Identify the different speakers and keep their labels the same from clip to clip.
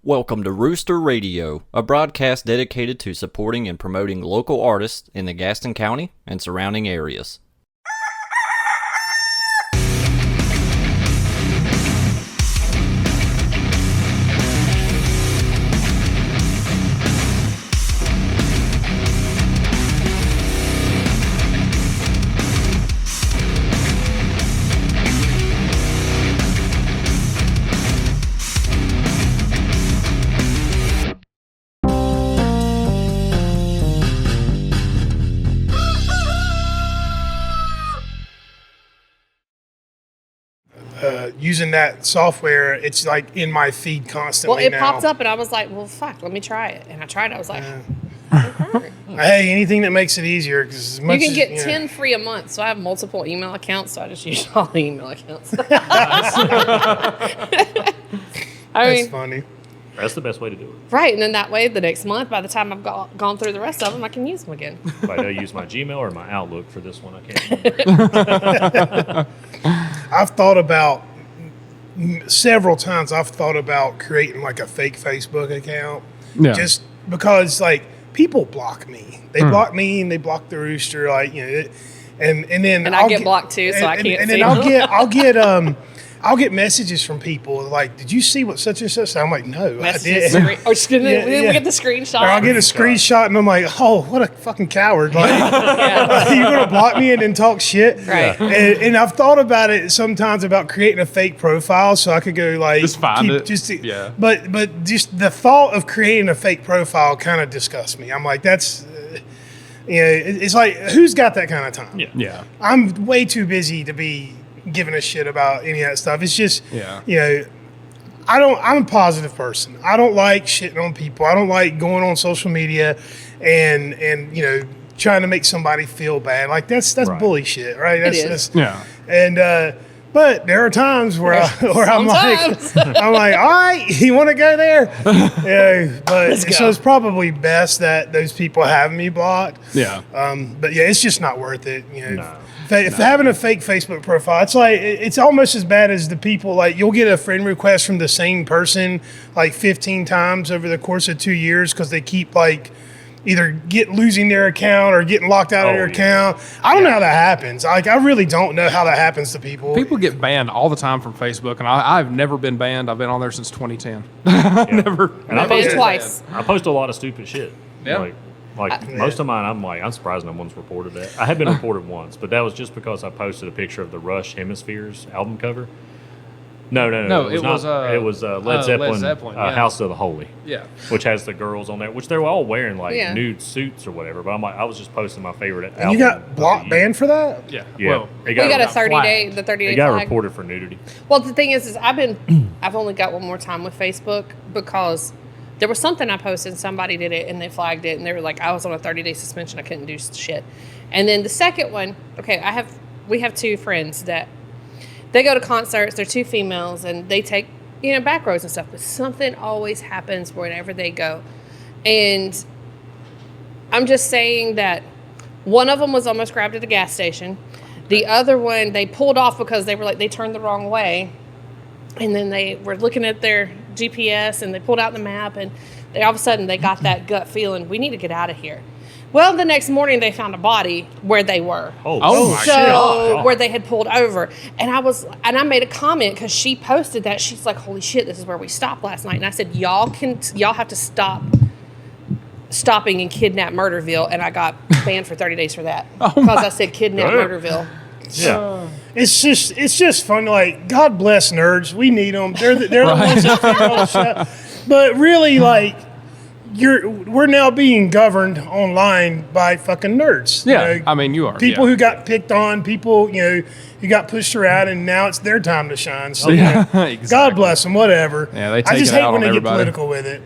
Speaker 1: Welcome to Rooster Radio, a broadcast dedicated to supporting and promoting local artists in the Gaston County and surrounding areas.
Speaker 2: Using that software, it's like in my feed constantly.
Speaker 3: Well, it
Speaker 2: now.
Speaker 3: popped up, and I was like, "Well, fuck, let me try it." And I tried it. I was like,
Speaker 2: Hey, anything that makes it easier. Cause
Speaker 3: "You can get 10 free a month." So I have multiple email accounts, so I just use all the email accounts.
Speaker 2: That's funny.
Speaker 4: That's the best way to do it.
Speaker 3: Right, and then that way, the next month, by the time I've gone through the rest of them, I can use them again.
Speaker 4: If I use my Gmail or my Outlook for this one, I can't remember.
Speaker 2: I've thought about several times. I've thought about creating like a fake Facebook account, just because like people block me. They block me and they block the Rooster, like and then
Speaker 3: I get blocked too, so I can't.
Speaker 2: And
Speaker 3: see
Speaker 2: then
Speaker 3: them.
Speaker 2: I'll get messages from people like, "Did you see what such and such?" I'm like, "No,
Speaker 3: Messages,
Speaker 2: I didn't."
Speaker 3: Or just, then we get the screenshot.
Speaker 2: Or I'll get a screenshot and I'm like, "Oh, what a fucking coward!" Like, you're gonna block me and then talk shit,
Speaker 3: right?
Speaker 2: And I've thought about it sometimes about creating a fake profile so I could go like,
Speaker 5: just find it.
Speaker 2: But just the thought of creating a fake profile kind of disgusts me. I'm like, that's. It's like, who's got that kind of time?
Speaker 5: Yeah.
Speaker 2: I'm way too busy to be giving a shit about any of that stuff. It's just, I'm a positive person. I don't like shitting on people. I don't like going on social media and trying to make somebody feel bad. Like that's right. Bully shit, right? And but there are times where I'm like, all right, you want to go there? So it's probably best that those people have me blocked.
Speaker 5: Yeah.
Speaker 2: But yeah, it's just not worth it. If having a fake Facebook profile, it's like it's almost as bad as the people. Like you'll get a friend request from the same person like 15 times over the course of 2 years because they keep like either losing their account or getting locked out of their account. I don't know how that happens. Like I really don't know how that happens to people.
Speaker 5: People get banned all the time from Facebook, and I've never been banned. I've been on there since 2010. Never.
Speaker 4: And
Speaker 3: I've been twice.
Speaker 4: I post a lot of stupid shit.
Speaker 5: Yeah.
Speaker 4: Like most of mine, I'm surprised no one's reported that. I have been reported once, but that was just because I posted a picture of the Rush Hemispheres album cover. No. It was Led Zeppelin, House of the Holy.
Speaker 5: Yeah.
Speaker 4: Which has the girls on there, which they were all wearing like nude suits or whatever. But I'm like, I was just posting my favorite album.
Speaker 2: And you got banned for that?
Speaker 5: Yeah.
Speaker 4: Well,
Speaker 3: we got a 30-day
Speaker 4: It got reported for nudity.
Speaker 3: Well, the thing is I've only got one more time with Facebook because there was something I posted and somebody did it and they flagged it and they were like, I was on a 30-day suspension. I couldn't do shit. And then the second one, we have two friends that they go to concerts. They're two females and they take, back roads and stuff. But something always happens whenever they go. And I'm just saying that one of them was almost grabbed at a gas station. The other one, they pulled off because they turned the wrong way. And then they were looking at their GPS and they pulled out the map and all of a sudden they got that gut feeling, we need to get out of here. Well, the next morning they found a body where they were. Where they had pulled over. And I made a comment because she posted that. She's like, holy shit, this is where we stopped last night. And I said, y'all have to stop stopping in Kidnap Murderville. And I got banned for 30 days for that. Because I said Kidnap Murderville.
Speaker 4: Yeah.
Speaker 2: It's just fun. Like, God bless nerds. We need them. They're the ones that figure all the shit. But really, like, we're now being governed online by fucking nerds.
Speaker 5: Yeah, I mean, you are.
Speaker 2: People who got picked on, people, who got pushed around, and now it's their time to shine. So,
Speaker 5: exactly.
Speaker 2: God bless them, whatever.
Speaker 5: Yeah, they take
Speaker 2: I just
Speaker 5: it
Speaker 2: hate
Speaker 5: out
Speaker 2: when
Speaker 5: on
Speaker 2: they
Speaker 5: everybody.
Speaker 2: get political with it.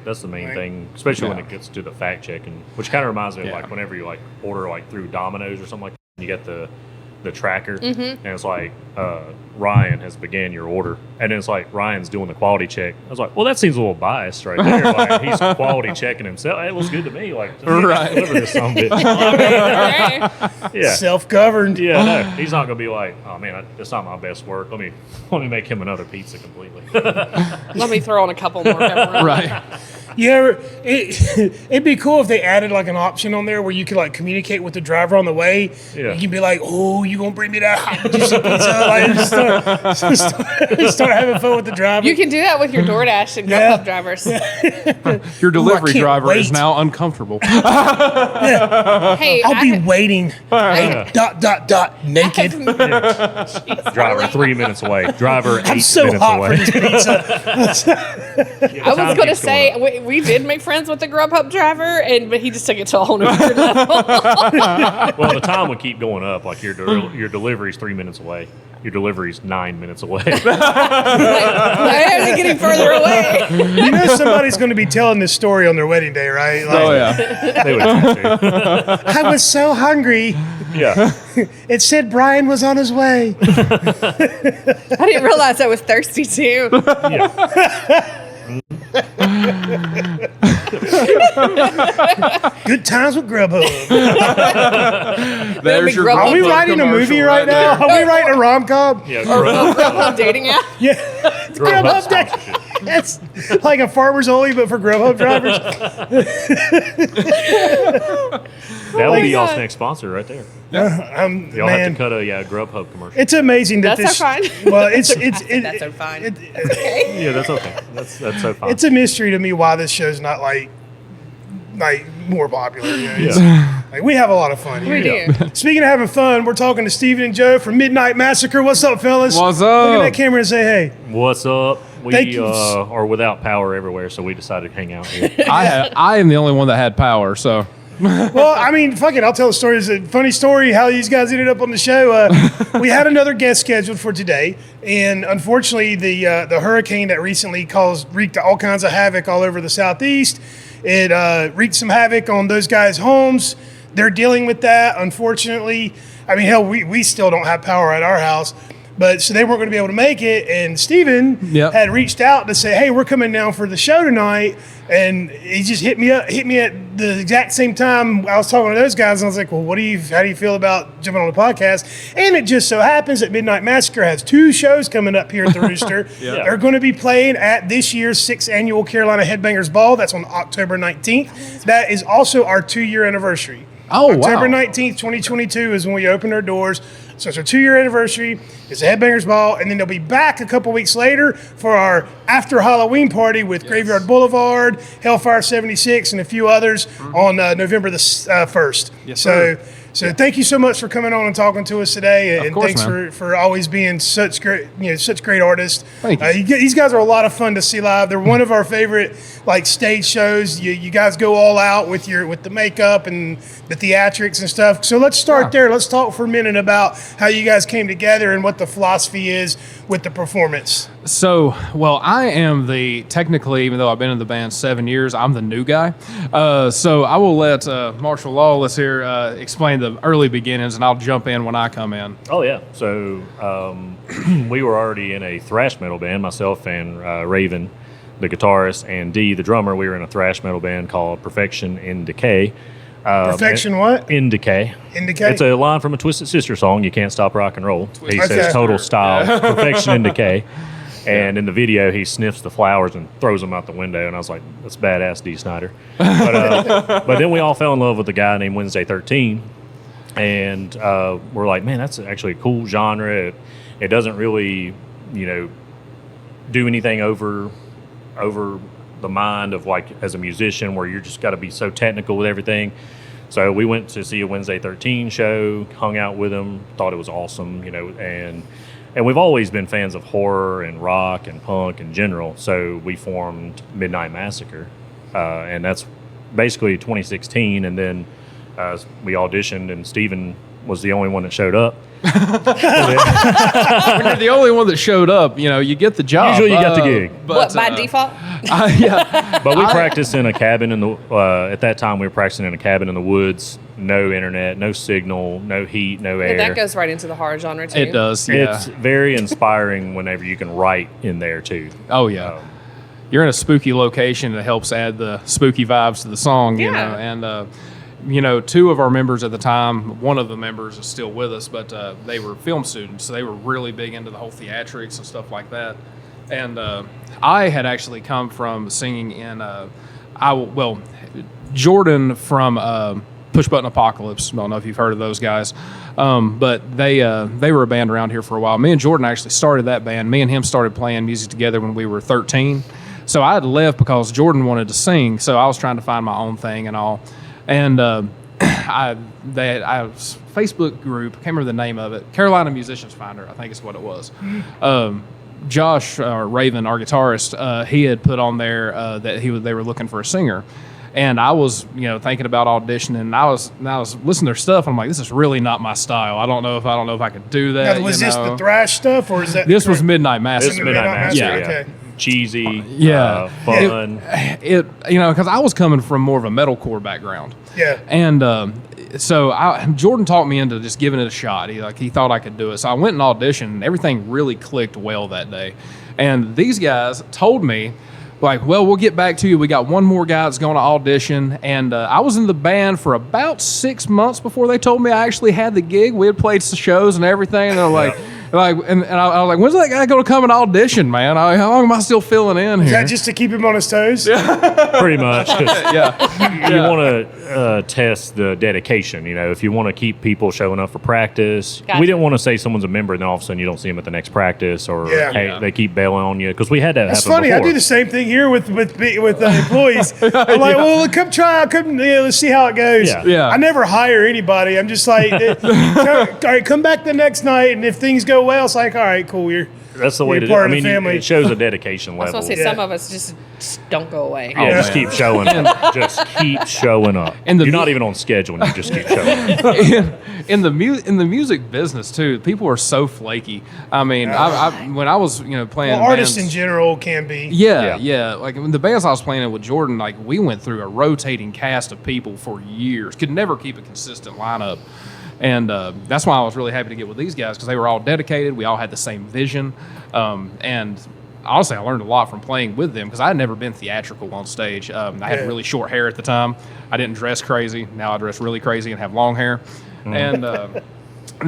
Speaker 4: That's the main thing, especially when it gets to the fact checking, which kind of reminds me of like whenever you like order like through Domino's or something like that, you get the the tracker, and it's like Ryan has began your order, and then it's like Ryan's doing the quality check. I was like, well, that seems a little biased right there. Like, he's quality checking himself. It looks good to me. Like, right, deliver this some bitch. Yeah,
Speaker 2: self-governed.
Speaker 4: Yeah, no, he's not gonna be like, oh man, that's not my best work. Let me make him another pizza completely.
Speaker 3: Let me throw on a couple more pepperonis.
Speaker 5: Right.
Speaker 2: Yeah, it'd be cool if they added like an option on there where you could like communicate with the driver on the way.
Speaker 4: Yeah.
Speaker 2: You can be like, "Oh, you gonna bring me that hot juicy pizza?" Like, start having fun with the driver.
Speaker 3: You can do that with your DoorDash and Grubhub drivers.
Speaker 5: Your delivery driver
Speaker 2: wait.
Speaker 5: is now uncomfortable.
Speaker 3: Hey,
Speaker 2: I'll be waiting. Naked.
Speaker 4: Driver 3 minutes away. Driver 8
Speaker 2: I'm so
Speaker 4: minutes
Speaker 2: hot
Speaker 4: away.
Speaker 2: for this pizza.
Speaker 3: I was going to say, we did make friends with the Grubhub driver, but he just took it to a whole new level.
Speaker 4: Well, the time would keep going up. Like your delivery's 3 minutes away. Your delivery's 9 minutes away.
Speaker 3: Why are they getting further away?
Speaker 2: You know somebody's going to be telling this story on their wedding day, right? Like,
Speaker 5: Oh yeah.
Speaker 4: They would have to.
Speaker 2: I was so hungry.
Speaker 4: Yeah.
Speaker 2: It said Brian was on his way.
Speaker 3: I didn't realize I was thirsty too.
Speaker 4: Yeah.
Speaker 2: Good times with Grubhub.
Speaker 5: There's your
Speaker 3: Are
Speaker 2: Are we
Speaker 5: Grubhub
Speaker 2: writing a movie
Speaker 5: commercial
Speaker 2: right now?
Speaker 5: there.
Speaker 2: Are we writing a rom-com?
Speaker 4: Yeah.
Speaker 3: Grubhub dating app.
Speaker 2: Yeah.
Speaker 4: Grubhub
Speaker 2: Grubhub Day.
Speaker 4: sponsorship.
Speaker 2: That's like a farmer's only, but for Grubhub drivers.
Speaker 4: That would be
Speaker 3: God.
Speaker 4: y'all's next sponsor right there.
Speaker 2: Y'all
Speaker 4: Y'all have to cut a Grubhub commercial.
Speaker 2: It's amazing that
Speaker 3: That's so fine.
Speaker 2: Well,
Speaker 3: That's so fine. Okay.
Speaker 4: Yeah, that's okay. That's so fine.
Speaker 2: It's a mystery to me why this show's not like more popular. You know?
Speaker 4: Yeah.
Speaker 2: Like, we have a lot of fun here.
Speaker 3: We do.
Speaker 2: Speaking of having fun, we're talking to Steven and Joe from Midnite Massacre. What's up, fellas?
Speaker 5: What's
Speaker 2: Look
Speaker 5: up?
Speaker 2: at that camera and say, hey.
Speaker 4: What's up?
Speaker 2: Thank
Speaker 4: We
Speaker 2: you.
Speaker 4: are without power everywhere, so we decided to hang out here.
Speaker 5: I am the only one that had power, so
Speaker 2: Well, I mean, fuck it. I'll tell the story. It's a funny story how these guys ended up on the show. We had another guest scheduled for today, and unfortunately, the hurricane that recently wreaked all kinds of havoc all over the southeast. It wreaked some havoc on those guys' homes. They're dealing with that, unfortunately. I mean, hell, we still don't have power at our house. But so they weren't going to be able to make it, and Steven had reached out to say, "Hey, we're coming down for the show tonight," and he just hit me at the exact same time I was talking to those guys, and I was like, "Well, how do you feel about jumping on the podcast?" And it just so happens that Midnite Massacre has 2 shows coming up here at the Rooster. They're going to be playing at this year's 6th Annual Carolina Headbangers Ball. That's on October 19th. That is also our 2-year anniversary.
Speaker 5: Oh,
Speaker 2: October
Speaker 5: wow.
Speaker 2: 19th, 2022 is when we opened our doors. So it's our 2-year anniversary. It's a Headbangers Ball. And then they'll be back a couple weeks later for our after Halloween party with Graveyard Boulevard, Hellfire 76, and a few others on November the 1st.
Speaker 5: Yes,
Speaker 2: so
Speaker 5: sir.
Speaker 2: So thank you so much for coming on and talking to us today, and
Speaker 5: course,
Speaker 2: thanks
Speaker 5: man.
Speaker 2: for always being such great artists.
Speaker 5: Thank you.
Speaker 2: These guys are a lot of fun to see live. They're one of our favorite stage shows. You guys go all out with the makeup and the theatrics and stuff. So let's start there. Let's talk for a minute about how you guys came together and what the philosophy is with the performance.
Speaker 5: So, well, I am technically, even though I've been in the band 7 years, I'm the new guy. So I will let Marshall Lawless here explain the early beginnings, and I'll jump in when I come in.
Speaker 4: Oh, yeah. So we were already in a thrash metal band, myself and Raven, the guitarist, and Dee, the drummer. We were in a thrash metal band called Perfection in Decay.
Speaker 2: Perfection what?
Speaker 4: In Decay.
Speaker 2: In Decay?
Speaker 4: It's a line from a Twisted Sister song, You Can't Stop Rock and Roll. He
Speaker 2: Okay.
Speaker 4: says total style, Perfection in Decay. And in the video, he sniffs the flowers and throws them out the window. And I was like, that's badass, Dee Snider. But then we all fell in love with a guy named Wednesday 13. And we're like, man, that's actually a cool genre. It doesn't really, do anything over the mind of as a musician where you're just got to be so technical with everything. So we went to see a Wednesday 13 show, hung out with him, thought it was awesome, and we've always been fans of horror and rock and punk in general. So we formed Midnite Massacre, and that's basically 2016. And then we auditioned, and Steven was the only one that showed up.
Speaker 5: When you're the only one that showed up, you get the job.
Speaker 4: Usually you got the gig.
Speaker 3: But by default?
Speaker 5: Yeah.
Speaker 4: But we practiced in a cabin at that time we were practicing in a cabin in the woods, no internet, no signal, no heat, no air.
Speaker 3: That goes right into the horror genre too.
Speaker 5: It does, yeah.
Speaker 4: It's very inspiring whenever you can write in there too.
Speaker 5: Oh, yeah. You're in a spooky location that helps add the spooky vibes to the song, you know, and two of our members at the time, one of the members is still with us, but they were film students, so they were really big into the whole theatrics and stuff like that. And I had actually come from singing in, Jordan from Push Button Apocalypse. I don't know if you've heard of those guys, but they were a band around here for a while. Me and Jordan actually started that band. Me and him started playing music together when we were 13. So I had left because Jordan wanted to sing, so I was trying to find my own thing and all. And I Facebook group, I can't remember the name of it, Carolina Musicians Finder, I think is what it was. Josh Raven, our guitarist, he had put on there that they were looking for a singer. And I was, thinking about auditioning, and I was listening to their stuff. And I'm like, this is really not my style. I don't know if I could do that.
Speaker 2: Now, was this the thrash stuff, or is that
Speaker 5: this was Midnite Massacre?
Speaker 4: This was Midnite Massacre.
Speaker 5: Yeah.
Speaker 2: Okay.
Speaker 4: Cheesy,
Speaker 5: fun. Because I was coming from more of a metalcore background.
Speaker 2: Yeah.
Speaker 5: And so Jordan talked me into just giving it a shot. He thought I could do it. So I went and auditioned, and everything really clicked well that day. And these guys told me, we'll get back to you. We got one more guy that's going to audition. And I was in the band for about 6 months before they told me I actually had the gig. We had played some shows and everything. And they're like, I was like, when's that guy going to come and audition, man? How long am I still filling in here?
Speaker 2: Is that just to keep him on his toes?
Speaker 4: Pretty much.
Speaker 5: Yeah.
Speaker 4: You want to test the dedication. If you want to keep people showing up for practice.
Speaker 3: Gotcha.
Speaker 4: We didn't want to say someo's a member and then all of a sudden you don't see them at the next practice, or they keep bailing on you, because we had that happen.
Speaker 2: That's funny.
Speaker 4: Before.
Speaker 2: I do the same thing here with employees. I'm like, well, come try out. Let's see how it goes.
Speaker 5: Yeah.
Speaker 2: I never hire anybody. I'm just like, all right, come back the next night, and if things go well, it's like, all right, cool.
Speaker 4: That's the way to do it. I mean, it shows a dedication level.
Speaker 3: I was going to say, some of us just don't go away.
Speaker 4: Just keep showing up. Just keep showing up. You're not even on schedule, and you just keep showing up.
Speaker 5: In the music business too, people are so flaky. I mean, when I was playing,
Speaker 2: artists
Speaker 5: bands,
Speaker 2: in general can be.
Speaker 5: Yeah. Like when the bands I was playing in with Jordan, we went through a rotating cast of people for years. Could never keep a consistent lineup. And that's why I was really happy to get with these guys, because they were all dedicated. We all had the same vision. And honestly, I learned a lot from playing with them, because I had never been theatrical on stage. I had really short hair at the time. I didn't dress crazy. Now I dress really crazy and have long hair. And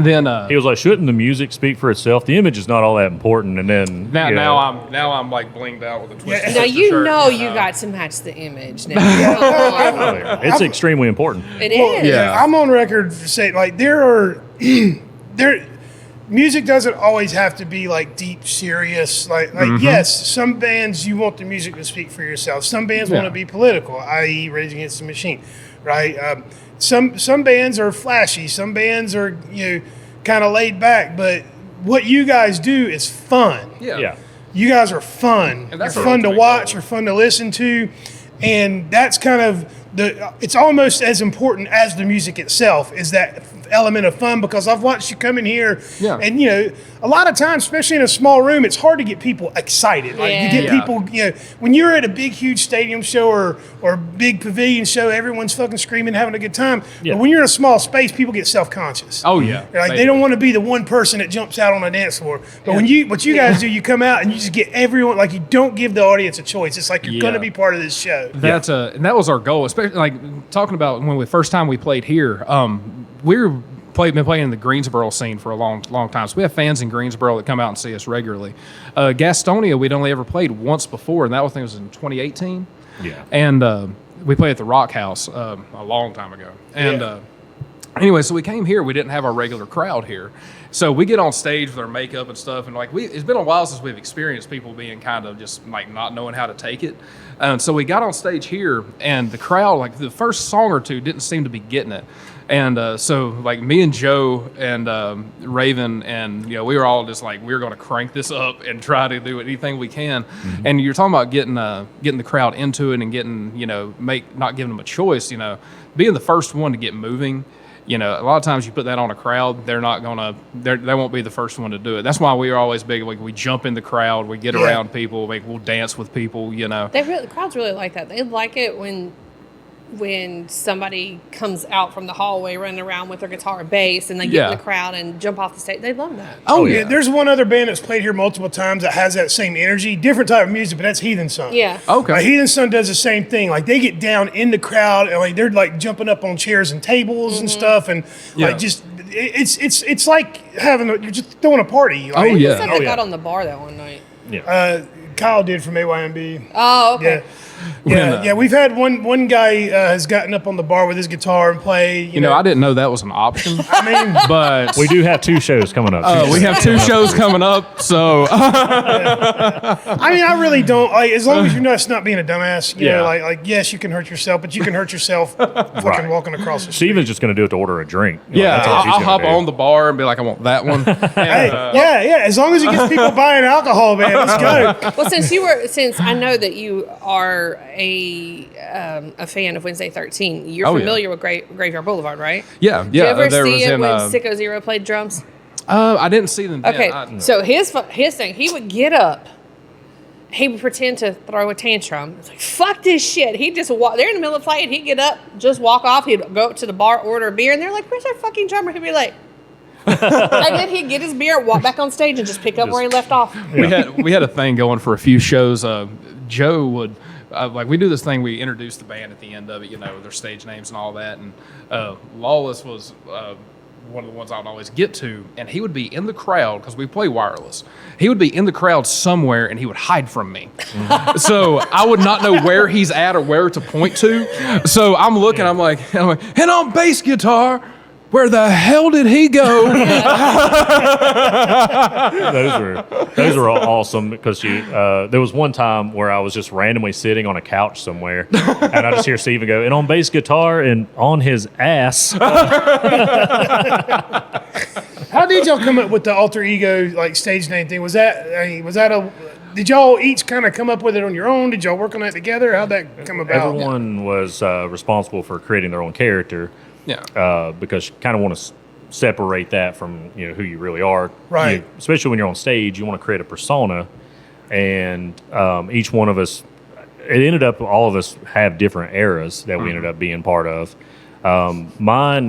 Speaker 5: then
Speaker 4: he was like, shouldn't the music speak for itself? The image is not all that important. And then
Speaker 5: now I'm like blinged out with a twist.
Speaker 3: Now you got to match the image. Now.
Speaker 4: It's extremely important.
Speaker 3: It is.
Speaker 2: Yeah. I'm on record for saying, music doesn't always have to be deep, serious. Yes, some bands you want the music to speak for yourself. Some bands want to be political, i.e., Rage Against the Machine, right? Some bands are flashy. Some bands are kind of laid back. But what you guys do is fun.
Speaker 5: Yeah.
Speaker 2: You guys are fun.
Speaker 5: And that's
Speaker 2: you're fun to watch. You're fun to listen to, and that's kind of it's almost as important as the music itself, is that element of fun, because I've watched you come in here and a lot of times, especially in a small room, it's hard to get people excited. You get people, when you're at a big huge stadium show or big pavilion show, everyone's fucking screaming, having a good time. But when you're in a small space, people get self-conscious.
Speaker 5: Oh yeah.
Speaker 2: They don't want to be the one person that jumps out on a dance floor. But what you guys do, you come out and you just get everyone, you don't give the audience a choice. It's like you're going to be part of this show.
Speaker 5: That's and that was our goal, especially talking about when the first time we played here. Been playing in the Greensboro scene for a long time. So we have fans in Greensboro that come out and see us regularly. Gastonia, we'd only ever played once before, and that was in 2018.
Speaker 4: Yeah.
Speaker 5: And we played at the Rock House a long time ago. And anyway, so we came here. We didn't have our regular crowd here. So we get on stage with our makeup and stuff, and it's been a while since we've experienced people being kind of just not knowing how to take it. And so we got on stage here, and the crowd, the first song or two, didn't seem to be getting it. And so me and Joe and Raven and we were all just we're going to crank this up and try to do anything we can. Mm-hmm. And you're talking about getting the crowd into it and getting not giving them a choice. Being the first one to get moving You know, a lot of times you put that on a crowd, they won't be the first one to do it. That's why we are always big. Like, we jump in the crowd, we get around people, we'll dance with people. You know,
Speaker 3: the crowds really like that. They like it when somebody comes out from the hallway running around with their guitar and bass, and they get in the crowd and jump off the stage. They love that.
Speaker 2: Oh yeah. There's one other band that's played here multiple times that has that same energy, different type of music, but that's Heathen Son.
Speaker 3: Yeah.
Speaker 5: Okay.
Speaker 2: Heathen Son does the same thing. Like, they get down in the crowd and like they're like jumping up on chairs and tables and stuff, and like just it's like you're just throwing a party. Like,
Speaker 3: They said they got on the bar that one night.
Speaker 2: Yeah. Kyle did from AYMB.
Speaker 3: Oh, okay.
Speaker 2: Yeah. We've had one guy has gotten up on the bar with his gutar and play. You know,
Speaker 5: I didn't know that was an option.
Speaker 2: I mean,
Speaker 5: but
Speaker 4: we do have 2 shows coming up.
Speaker 5: We have 2 shows coming up, so.
Speaker 2: I mean, I really don't like, as long as you're not being a dumbass. You know, like yes, you can hurt yourself, but you can hurt yourself fucking walking across the street.
Speaker 4: Steven's just going to do it to order a drink.
Speaker 5: I'll hop on the bar and be like, I want that one.
Speaker 2: As long as it gets people buying alcohol, man, let's go.
Speaker 3: Well, since I know that you are a fan of Wednesday 13, you're familiar with Graveyard Boulevard, right?
Speaker 5: Yeah.
Speaker 3: Did you ever see it when Sicko Zero played drums?
Speaker 5: I didn't see them.
Speaker 3: Okay, so his thing, he would get up, he would pretend to throw a tantrum. It's like, fuck this shit. He'd just walk. They're in the middle of playing. He'd get up, just walk off. He'd go up to the bar, order a beer, and they're like, "Where's our fucking drummer?" He'd be like. And then he'd get his beer, walk back on stage, and just pick up where he left off.
Speaker 5: We had a thing going for a few shows. Joe would we do this thing. We introduce the band at the end of it, their stage names and all that. And Lawless was one of the ones I would always get to, and he would be in the crowd because we play wireless. He would be in the crowd somewhere, and he would hide from me. So I would not know where he's at or where to point to. So I'm looking. I'm like, and on bass guitar. Where the hell did he go?
Speaker 4: Those were awesome because there was one time where I was just randomly sitting on a couch somewhere, and I just hear Steven go, and on bass guitar and on his ass.
Speaker 2: How did y'all come up with the alter ego like stage name thing? Did y'all each kind of come up with it on your own? Did y'all work on that together? How'd that come about?
Speaker 4: Everyone was responsible for creating their own character.
Speaker 5: Yeah.
Speaker 4: Because you kind of want to separate that from who you really are.
Speaker 2: Right.
Speaker 4: Especially when you're on stage, you want to create a persona, and each one of us, it ended up all of us have different eras that we ended up being part of. My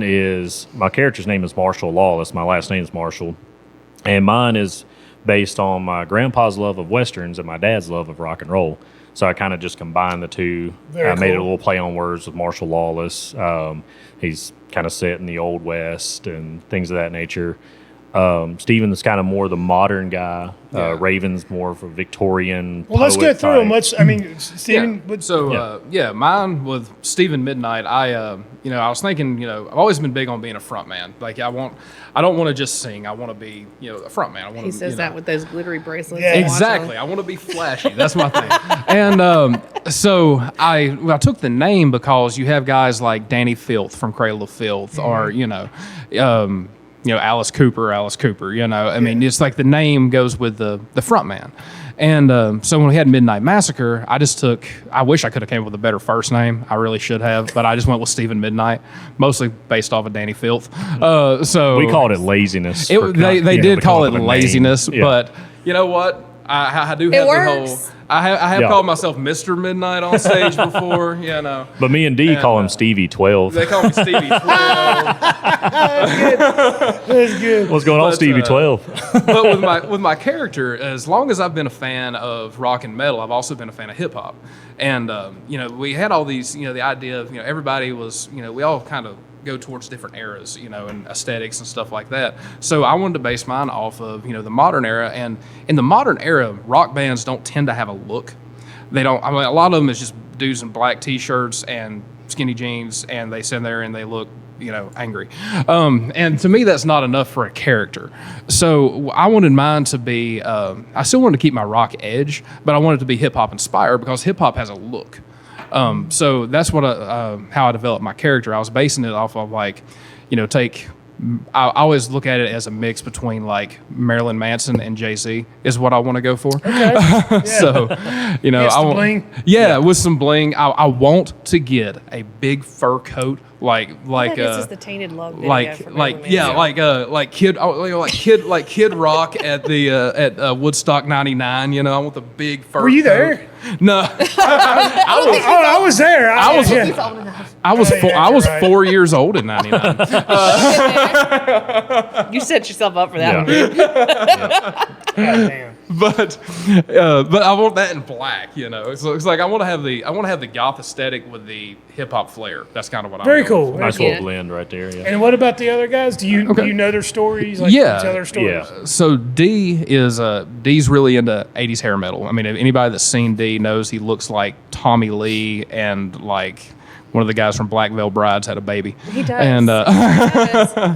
Speaker 4: character's name is Marshall Lawless. My last name is Marshall, and mine is based on my grandpa's love of westerns and my dad's love of rock and roll. So I kind of just combined the two. I made it a little play on words with Marshall Lawless. He's kind of set in the Old West and things of that nature. Steven's kind of more the modern guy. Raven's more of a Victorian.
Speaker 2: Well, let's go through them. Steven.
Speaker 5: Mine with Steven Midnite. I was thinking, I've always been big on being a front man. Like I don't want to just sing. I want to be, a front man.
Speaker 3: He says that with those glittery bracelets.
Speaker 2: Yeah,
Speaker 5: exactly. I want to be flashy. That's my thing. And so I took the name because you have guys like Danny Filth from Cradle of Filth, or Alice Cooper. I mean, it's like the name goes with the front man. And so when we had Midnite Massacre, I wish I could have came up with a better first name. I really should have, but I just went with Steven Midnite, mostly based off of Danny Filth. So
Speaker 4: we called it laziness.
Speaker 5: They did call it laziness, but you know what? I do have the whole. I have called myself Mr. Midnight on stage before,
Speaker 4: But me and Dee call him Stevie 12.
Speaker 5: They call me Stevie 12.
Speaker 2: That's good.
Speaker 4: What's going on, Stevie 12?
Speaker 5: But with my character, as long as I've been a fan of rock and metal, I've also been a fan of hip hop. And we had all these, the idea of everybody was, we all kind of go towards different eras, and aesthetics and stuff like that. So I wanted to base mine off of, the modern era. And in the modern era, rock bands don't tend to have a look. They don't. I mean, a lot of them is just dudes in black T-shirts and skinny jeans, and they sit there and they look, angry. And to me, that's not enough for a character. So I wanted mine to be. I still wanted to keep my rock edge, but I wanted it to be hip hop inspired because hip hop has a look. So that's what how I developed my character. I was basing it off of I always look at it as a mix between like Marilyn Manson and Jay-Z is what I want to go for.
Speaker 2: Okay. Yeah.
Speaker 5: So, I want
Speaker 2: bling.
Speaker 5: Yeah, with some bling. I want to get a big fur coat
Speaker 3: This is the Tainted Love video
Speaker 5: like Kid Rock at the at Woodstock '99. You know, I want the big fur.
Speaker 2: Were you there?
Speaker 5: No,
Speaker 2: I was there.
Speaker 5: I was
Speaker 3: He's old enough.
Speaker 5: I was 4 years old in '99.
Speaker 3: You set yourself up for that one.
Speaker 2: God damn.
Speaker 5: But I want that in black, you know. So it's like I want to have the goth aesthetic with the hip hop flair. That's kind of what I'm
Speaker 2: Very
Speaker 5: going
Speaker 2: cool.
Speaker 5: for.
Speaker 4: Nice little blend right there. Yeah.
Speaker 2: And what about the other guys? Do you know their stories? Like,
Speaker 5: Yeah.
Speaker 2: tell their stories.
Speaker 4: Yeah.
Speaker 5: So D's really into 80s hair metal. I mean, if anybody that's seen D knows he looks like Tommy Lee and like one of the guys from Black Veil Brides had a baby.
Speaker 3: He does.
Speaker 5: And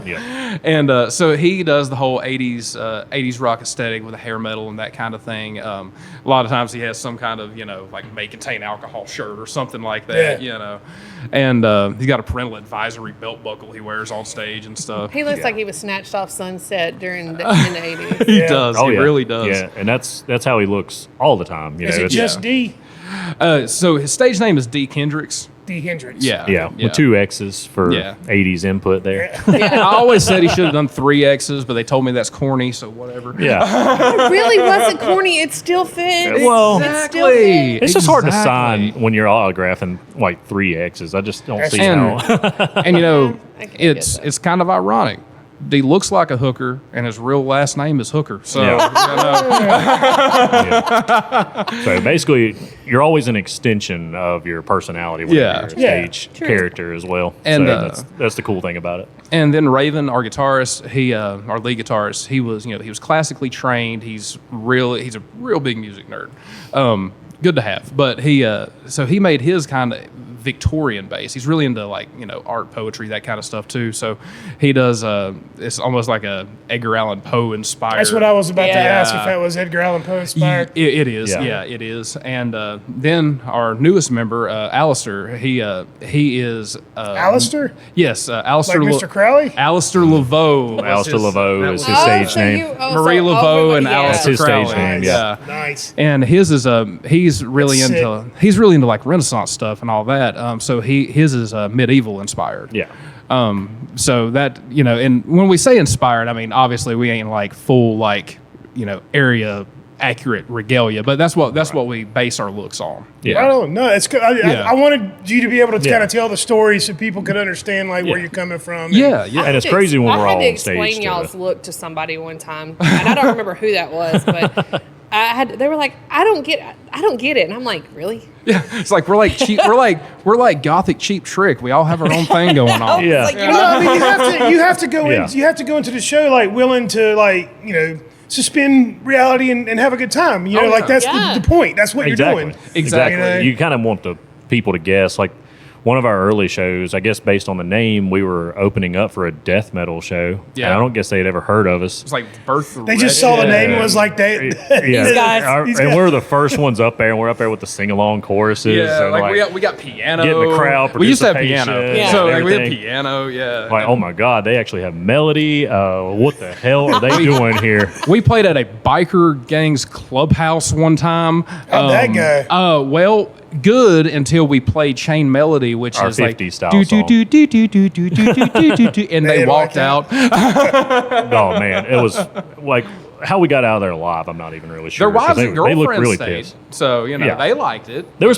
Speaker 4: Yeah.
Speaker 5: and so he does the whole 80s rock aesthetic with the hair metal and that kind of thing. A lot of times he has some kind of, you know, like may contain alcohol shirt or something like that, you know. And he's got a parental advisory belt buckle he wears on stage and stuff.
Speaker 3: He looks like he was snatched off Sunset in the 80s.
Speaker 5: He does.
Speaker 4: Oh,
Speaker 5: he
Speaker 4: yeah.
Speaker 5: really does.
Speaker 4: Yeah, and that's how he looks all the time. You
Speaker 2: Is
Speaker 4: know,
Speaker 2: it just D?
Speaker 5: So his stage name is D. Kendricks.
Speaker 2: D. Hendrix.
Speaker 4: Yeah, with 2 X's for 80s input there.
Speaker 5: I always said he should have done 3 X's, but they told me that's corny, so whatever.
Speaker 4: Yeah.
Speaker 3: It really wasn't corny. It still fits.
Speaker 4: Well,
Speaker 3: It still fits.
Speaker 4: It's just hard to sign when you're autographing like 3 X's. I just don't see how.
Speaker 5: And you know,
Speaker 3: I can get that.
Speaker 5: it's kind of ironic. He looks like a hooker, and his real last name is Hooker. So,
Speaker 4: So basically, you're always an extension of your personality when you're a stage character as well.
Speaker 5: And,
Speaker 4: so that's the cool thing about it.
Speaker 5: And then Raven, our guitarist, our lead guitarist, he was classically trained. He's a real big music nerd. Good to have, but so he made his kind of Victorian bass. He's really into like, you know, art, poetry, that kind of stuff too. So he does. It's almost like a Edgar Allan Poe inspired.
Speaker 2: That's what I was about to ask, if that was Edgar Allan Poe inspired.
Speaker 5: It is. Yeah, it is. And then our newest member, Alistair. He is.
Speaker 2: Alistair?
Speaker 5: Yes, Alistair.
Speaker 2: Like Mr. Crowley?
Speaker 5: Alistair Laveau.
Speaker 4: Alistair Laveau is his
Speaker 3: Oh,
Speaker 4: stage
Speaker 3: so
Speaker 4: name.
Speaker 5: Marie Laveau and Alistair
Speaker 4: That's his
Speaker 5: Crowley.
Speaker 4: stage name. Yeah.
Speaker 2: Nice.
Speaker 5: And his is he's really
Speaker 2: That's
Speaker 5: into like Renaissance stuff and all that. So his is medieval inspired.
Speaker 4: Yeah.
Speaker 5: So that, you know, and when we say inspired, I mean obviously we ain't like full like, you know, area accurate regalia, but that's what we base our looks on.
Speaker 4: Yeah.
Speaker 2: I don't know. It's good. I wanted you to be able to kind of tell the story so people could understand like where you're coming from.
Speaker 5: Yeah.
Speaker 4: And it's crazy when we're all
Speaker 3: I had to
Speaker 4: on stage.
Speaker 3: explain y'all's look to somebody one time, and I don't remember who that was, but they were like, I don't get it, and I'm like, really?
Speaker 5: Yeah, it's like we're like cheap. we're like gothic Cheap Trick. We all have our own thing going on.
Speaker 4: Yeah.
Speaker 3: Like,
Speaker 2: I mean, you have to go in. You have to go into the show like willing to like, you know, suspend reality and have a good time. You know, like that's the point. That's what you're doing.
Speaker 5: Exactly.
Speaker 2: You know?
Speaker 4: You kind of want the people to guess. Like one of our early shows, I guess based on the name, we were opening up for a death metal show.
Speaker 5: Yeah.
Speaker 4: And I don't guess they had ever heard of us.
Speaker 5: It's like Birth. of
Speaker 2: They just
Speaker 5: Red-
Speaker 2: saw the name and was like,
Speaker 4: Yeah.
Speaker 3: These guys.
Speaker 4: And we're the first ones up there, and we're up there with the sing-along choruses.
Speaker 5: Yeah,
Speaker 4: and
Speaker 5: like we got piano.
Speaker 4: getting the crowd
Speaker 5: We used to have piano.
Speaker 4: participation
Speaker 3: Yeah.
Speaker 5: So
Speaker 4: and
Speaker 5: like, we had
Speaker 4: everything.
Speaker 5: piano. Yeah.
Speaker 4: Like, oh my God, they actually have melody. What the hell are they doing here?
Speaker 5: We played at a biker gang's clubhouse one time.
Speaker 2: How'd that go?
Speaker 5: Well, good until we played Chain Melody, which
Speaker 4: Our
Speaker 5: is like
Speaker 4: 50s style
Speaker 5: do
Speaker 4: song.
Speaker 5: do do do do do do do do do do, and they
Speaker 2: didn't
Speaker 5: walked
Speaker 2: like
Speaker 5: out.
Speaker 4: Oh man, it was like how we got out of there alive. I'm not even really sure.
Speaker 5: Their wives
Speaker 4: 'cause
Speaker 5: and
Speaker 4: they looked
Speaker 5: girlfriends
Speaker 4: really
Speaker 5: stayed,
Speaker 4: pissed.
Speaker 5: so you know
Speaker 4: Yeah.
Speaker 5: they liked it.
Speaker 4: There was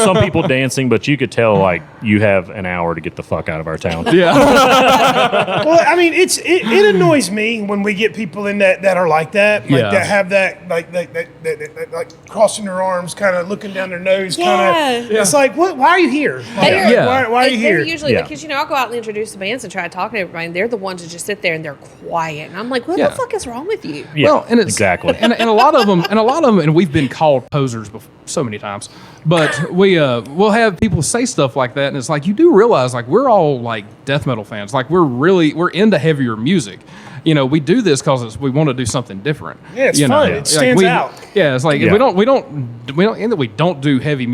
Speaker 4: some people dancing, but you could tell like you have an hour to get the fuck out of our town.
Speaker 5: Yeah,
Speaker 2: Well, I mean, it annoys me when we get people in that are like that, like
Speaker 5: Yeah.
Speaker 2: that have that like crossing their arms, kind of looking down their nose, kind of.
Speaker 3: Yeah.
Speaker 2: It's like, what? Why are you here? Like,
Speaker 5: Yeah.
Speaker 2: Why are you
Speaker 3: They're
Speaker 2: here?
Speaker 3: usually
Speaker 4: Yeah.
Speaker 3: because I'll go out and introduce the bands and try to talk to everybody, and they're the ones that just sit there and they're quiet, and I'm like, what
Speaker 5: Yeah.
Speaker 3: the fuck is wrong with you?
Speaker 4: Yeah,
Speaker 5: well, and it's
Speaker 4: exactly.
Speaker 5: and a lot of them, and we've been called posers before, so many times. But we'll have people say stuff like that, and it's like you do realize like we're all like death metal fans, like we're into heavier music. You know, we do this because we want to do something different.
Speaker 2: Yeah, it's
Speaker 5: you know?
Speaker 2: fun. It
Speaker 5: Like,
Speaker 2: stands out.
Speaker 5: Yeah, it's like
Speaker 4: Yeah.
Speaker 5: we don't do heavy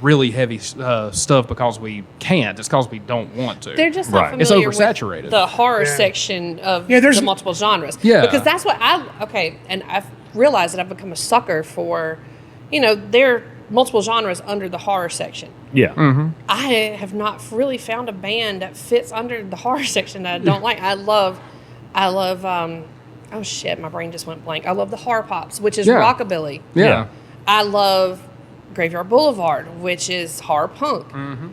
Speaker 5: really heavy stuff because we can't. It's because we don't want to.
Speaker 3: They're just
Speaker 4: Right.
Speaker 3: not familiar
Speaker 5: It's oversaturated.
Speaker 3: with the horror
Speaker 2: Yeah.
Speaker 3: section of
Speaker 2: there's-
Speaker 3: the multiple genres.
Speaker 5: Yeah.
Speaker 3: Because that's what and I've realized that I've become a sucker for, they're multiple genres under the horror section.
Speaker 4: Yeah.
Speaker 5: Mm-hmm.
Speaker 3: I have not really found a band that fits under the horror section that I don't like. I love oh shit, my brain just went blank. I love the horror pops, which is rockabilly.
Speaker 5: Yeah.
Speaker 3: I love Graveyard Boulevard, which is horror punk.
Speaker 5: Mm-hmm.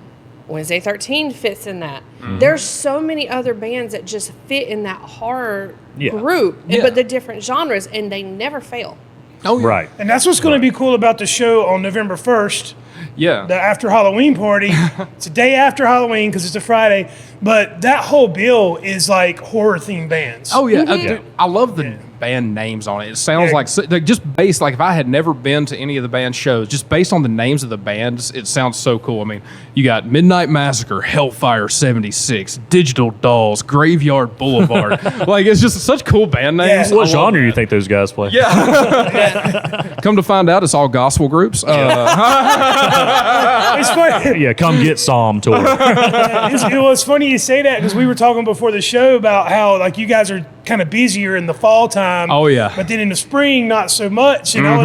Speaker 3: Wednesday 13 fits in that. Mm-hmm. There's so many other bands that just fit in that horror group, but they're different genres, and they never fail.
Speaker 5: Oh, yeah.
Speaker 4: Right.
Speaker 2: And that's what's going to be cool about the show on November 1st.
Speaker 5: Yeah.
Speaker 2: The after Halloween party. It's a day after Halloween because it's a Friday. But that whole bill is like horror-themed bands.
Speaker 5: Oh, yeah. Dude, I love the band names on it. It sounds like just based, like if I had never been to any of the band shows, just based on the names of the bands, it sounds so cool. I mean, you got Midnite Massacre, Hellfire 76, Digital Dolls, Graveyard Boulevard. Like, it's just such cool band names.
Speaker 4: Yeah. What genre do you think those guys play?
Speaker 5: Yeah. Come to find out, it's all gospel groups.
Speaker 2: It's funny.
Speaker 4: Yeah, come get Psalm tour.
Speaker 2: It was funny you say that because we were talking before the show about how like you guys are kind of busier in the fall time.
Speaker 5: Oh yeah.
Speaker 2: But then in the spring, not so much. And I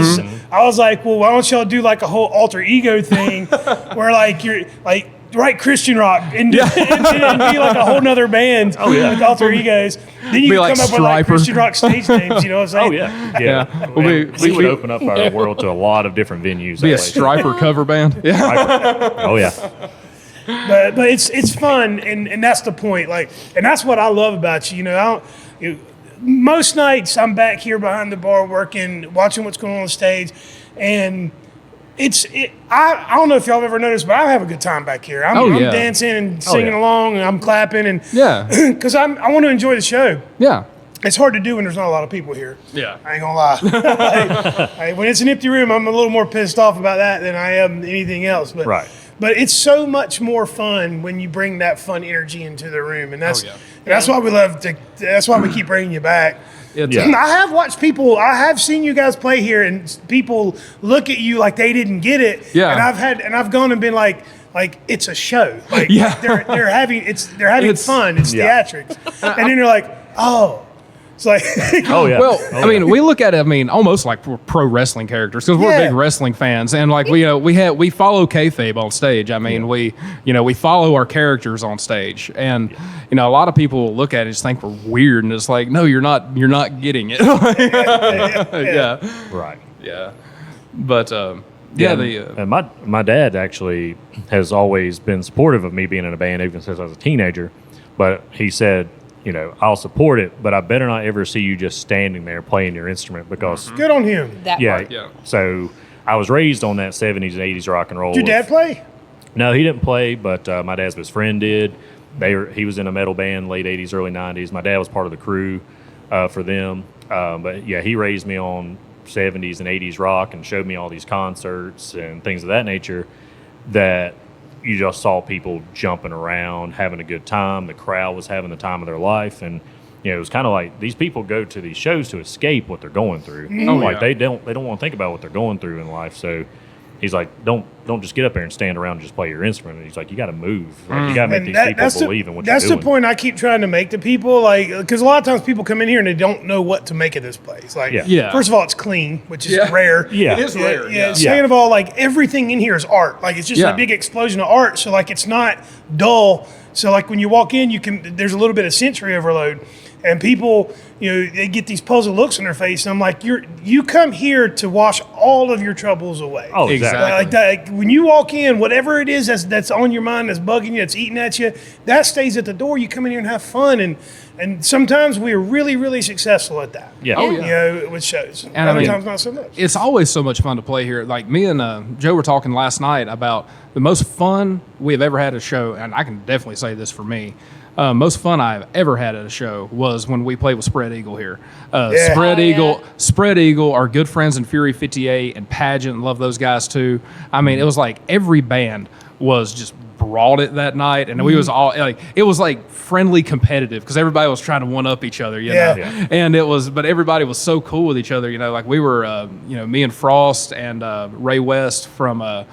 Speaker 2: was like, well, why don't y'all do like a whole alter ego thing where like you're like write Christian rock and be like a whole nother band with alter egos. Then you can
Speaker 5: like
Speaker 2: come up with like Christian rock stage names. You know what I'm saying?
Speaker 4: Oh yeah. We would open up our world to a lot of different venues.
Speaker 5: Be a Striper cover band. Yeah.
Speaker 4: Oh yeah.
Speaker 2: But it's fun, and that's the point. Like, and that's what I love about you. You know, most nights I'm back here behind the bar working, watching what's going on stage, and I don't know if y'all have ever noticed, but I have a good time back here. I'm dancing and singing along, and I'm clapping, and because I want to enjoy the show.
Speaker 5: Yeah.
Speaker 2: It's hard to do when there's not a lot of people here.
Speaker 5: Yeah.
Speaker 2: I ain't gonna lie. When it's an empty room, I'm a little more pissed off about that than I am anything else. But But it's so much more fun when you bring that fun energy into the room, and that's why we love to. That's why we keep bringing you back. I have watched people. I have seen you guys play here, and people look at you like they didn't get it.
Speaker 5: Yeah.
Speaker 2: And I've gone and been like it's a show. Like they're having fun. It's theatrics, and then you're like, oh. It's like,
Speaker 5: I mean, we look at it, almost like we're pro wrestling characters because we're big wrestling fans, and like we follow kayfabe on stage. I mean, we follow our characters on stage, and a lot of people will look at it and just think we're weird, and it's like, no, you're not getting it.
Speaker 4: Right.
Speaker 5: Yeah, but
Speaker 4: and my dad actually has always been supportive of me being in a band even since I was a teenager, but he said, I'll support it, but I better not ever see you just standing there playing your instrument because...
Speaker 2: Good on him.
Speaker 4: So I was raised on that 70s and 80s rock and roll.
Speaker 2: Did your dad play?
Speaker 4: No, he didn't play, but my dad's best friend did. He was in a metal band, late 80s, early 90s. My dad was part of the crew for them. But yeah, he raised me on 70s and 80s rock and showed me all these concerts and things of that nature that... You just saw people jumping around, having a good time. The crowd was having the time of their life, and it was kind of like these people go to these shows to escape what they're going through. They don't want to think about what they're going through in life. So he's like, don't just get up there and stand around and just play your instrument. And he's like, you got to move. Like, you got to make these people believe in what you're doing.
Speaker 2: That's the point I keep trying to make to people, like, because a lot of times people come in here and they don't know what to make of this place. Like, first of all, it's clean, which is rare.
Speaker 5: Yeah, it is rare.
Speaker 2: Second of all, like, everything in here is art. Like, it's just a big explosion of art. So, like, it's not dull. So, like, when you walk in, there's a little bit of sensory overload. And people, they get these puzzled looks on their face, and I'm like, you come here to wash all of your troubles away.
Speaker 4: Oh, exactly.
Speaker 2: Like that, when you walk in, whatever it is that's on your mind, that's bugging you, that's eating at you, that stays at the door. You come in here and have fun, and sometimes we are really, really successful at that.
Speaker 5: Yeah.
Speaker 2: With shows.
Speaker 5: And
Speaker 2: other times not so much.
Speaker 5: It's always so much fun to play here. Like me and Joe were talking last night about the most fun we have ever had at a show, and I can definitely say this for me. Most fun I've ever had at a show was when we played with Spread Eagle here. Spread Eagle, our good friends in Fury 58 and Pageant, love those guys too. I mean, it was like every band was just brought it that night, and we was all like, it was like friendly competitive because everybody was trying to one up each other, and but everybody was so cool with each other, like we were, me and Frost and Ray West from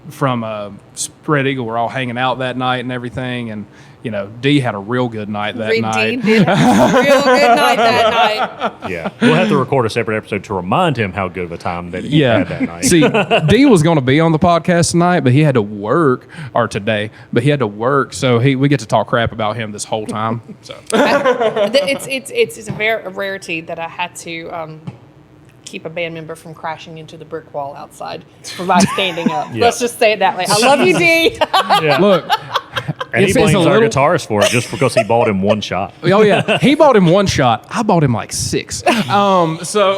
Speaker 5: from Spread Eagle were all hanging out that night and everything, and you know, D had a real good night that night.
Speaker 3: D did have a real good night that night.
Speaker 4: Yeah, we'll have to record a separate episode to remind him how good of a time that he had that night.
Speaker 5: See, D was going to be on the podcast tonight, but he had to work, or today, but he had to work, so we get to talk crap about him this whole time. So
Speaker 3: it's a rarity that I had to keep a band member from crashing into the brick wall outside by standing up. Yeah. Let's just say it that way. I love you, D.
Speaker 5: Yeah. Look.
Speaker 4: And he blames our guitarist for it just because he bought him one shot.
Speaker 5: Oh, yeah. He bought him one shot. I bought him like 6. So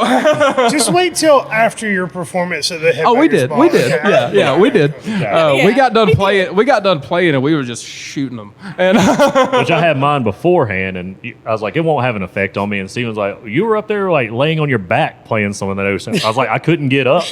Speaker 2: just wait till after your performance at the Headbangers
Speaker 5: Oh, we did.
Speaker 2: Ball.
Speaker 5: We did. Okay. Yeah, we did. We got done playing. We got done playing, and we were just shooting them. And
Speaker 4: which I had mine beforehand, and I was like, it won't have an effect on me. And Steven was like, you were up there like laying on your back playing some of that ocean. I was like, I couldn't get up.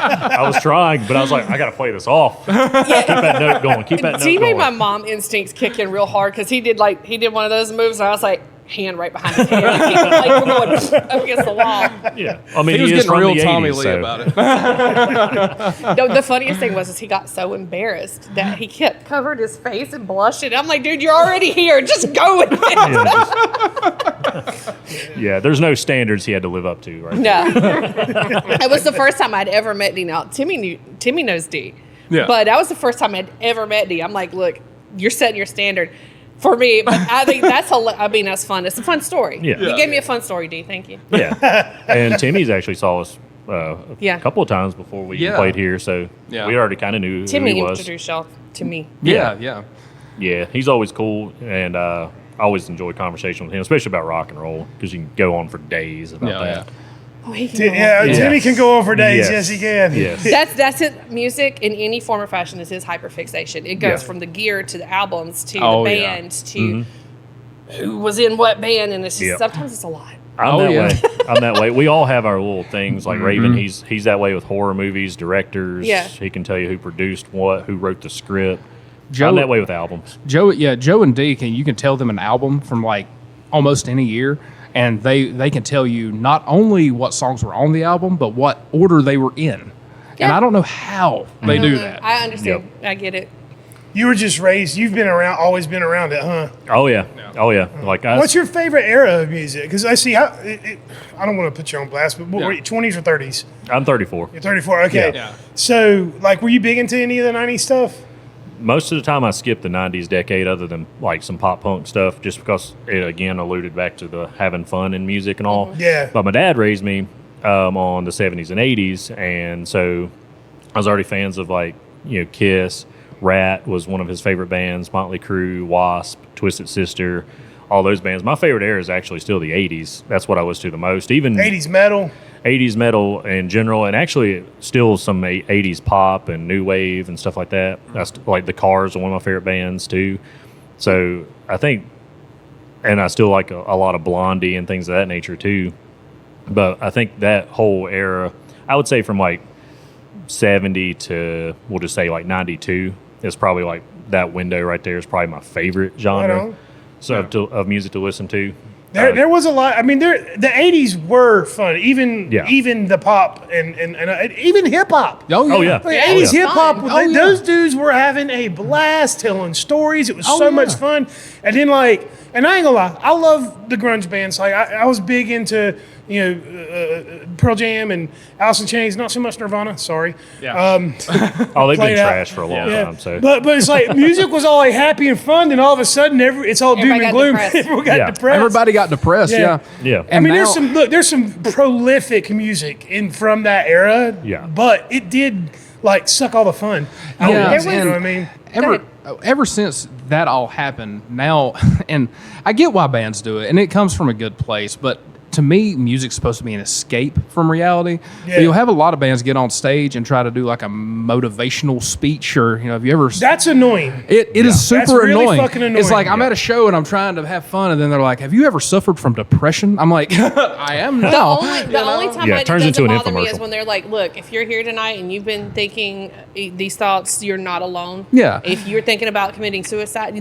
Speaker 4: I was trying, but I was like, I got to play this off. Keep that note going. Keep that note
Speaker 3: going.
Speaker 4: Made
Speaker 3: my mom instincts kick in real hard because he did one of those moves, and I was like, hand right behind his head. Like we're going up against the wall.
Speaker 4: Yeah, I mean,
Speaker 5: he was getting real Tommy
Speaker 4: 80s,
Speaker 5: Lee
Speaker 4: so.
Speaker 5: about it.
Speaker 3: No, the funniest thing was he got so embarrassed that he kept covered his face and blushed. And I'm like, dude, you're already here. Just go with it.
Speaker 4: Yeah, there's no standards he had to live up to, right?
Speaker 3: No. It was the first time I'd ever met D. Now, Timmy knows D. Yeah. But that was the first time I'd ever met D. I'm like, look, you're setting your standard for me. But I think that's fun. It's a fun story. Yeah. You gave me a fun story, D. Thank you.
Speaker 4: Yeah. And Timmy's actually saw us a couple of times before we played here, so we already kind of knew who he was.
Speaker 3: Timmy introduced y'all to me.
Speaker 4: Yeah, he's always cool, and I always enjoy conversation with him, especially about rock and roll, because you can go on for days about that.
Speaker 3: Oh, he can
Speaker 2: Timmy can go on for days. Yes, he can.
Speaker 4: Yes.
Speaker 3: That's it. Music in any form or fashion is his hyperfixation. It goes from the gear to the albums to the band to who was in what band, and it's just, sometimes it's a lot.
Speaker 4: I'm that way. We all have our little things. Like Raven, he's that way with horror movies, directors. Yeah. He can tell you who produced what, who wrote the script. I'm that way with albums.
Speaker 5: Joe and D, you can tell them an album from like almost any year, and they can tell you not only what songs were on the album, but what order they were in. Yeah. And I don't know how they do that.
Speaker 3: I understand. Yep. I get it.
Speaker 2: You were just raised. You've been around, always been around it, huh?
Speaker 4: Oh yeah. Oh yeah. Like,
Speaker 2: what's your favorite era of music? Because I see how. I don't want to put you on blast, but what were you, 20s or 30s?
Speaker 4: I'm 34.
Speaker 2: You're 34. Okay. Yeah. So, like, were you big into any of the 90s stuff?
Speaker 4: Most of the time I skipped the 90s decade, other than like some pop punk stuff, just because it again alluded back to the having fun in music and all.
Speaker 2: Yeah.
Speaker 4: But my dad raised me on the 70s and 80s, and so I was already fans of like, Kiss. Rat was one of his favorite bands, Motley Crue, Wasp, Twisted Sister, all those bands. My favorite era is actually still the 80s. That's what I was to the most. Even
Speaker 2: 80s metal.
Speaker 4: 80s metal in general, and actually still some 80s pop and new wave and stuff like that. That's like the Cars are one of my favorite bands too. So I think, and I still like a lot of Blondie and things of that nature too. But I think that whole era, I would say from like 70 to, we'll just say like 92, is probably like that window right there is probably my favorite genre of music to listen to.
Speaker 2: There was a lot. I mean, the 80s were fun. Even the pop and even hip hop.
Speaker 4: Oh yeah.
Speaker 2: The 80s hip hop. Those dudes were having a blast telling stories. It was so much fun. And then and I ain't gonna lie, I love the grunge bands. Like I was big into Pearl Jam and Alice in Chains. Not so much Nirvana. Sorry.
Speaker 4: Yeah. They've been trash for a long time. So,
Speaker 2: but it's like music was all like happy and fun. Then all of a sudden, it's all doom and gloom. Everyone got depressed.
Speaker 5: Everybody got depressed. Yeah.
Speaker 2: I mean, there's some prolific music from that era.
Speaker 4: Yeah.
Speaker 2: But it did suck all the fun. You know what I mean?
Speaker 5: Ever since that all happened, now, and I get why bands do it, and it comes from a good place, but to me, music's supposed to be an escape from reality. Yeah. But you'll have a lot of bands get on stage and try to do like a motivational speech, or have you ever?
Speaker 2: That's annoying.
Speaker 5: It is super
Speaker 2: That's really
Speaker 5: annoying.
Speaker 2: Fucking annoying.
Speaker 5: It's like I'm at a show and I'm trying to have fun, and then they're like, "Have you ever suffered from depression?" I'm like, "I am now."
Speaker 3: The only time it
Speaker 4: turns
Speaker 3: doesn't
Speaker 4: into an
Speaker 3: bother me is
Speaker 4: infomercial.
Speaker 3: when they're like, "Look, if you're here tonight and you've been thinking these thoughts, you're not alone.
Speaker 5: Yeah.
Speaker 3: If you're thinking about committing suicide,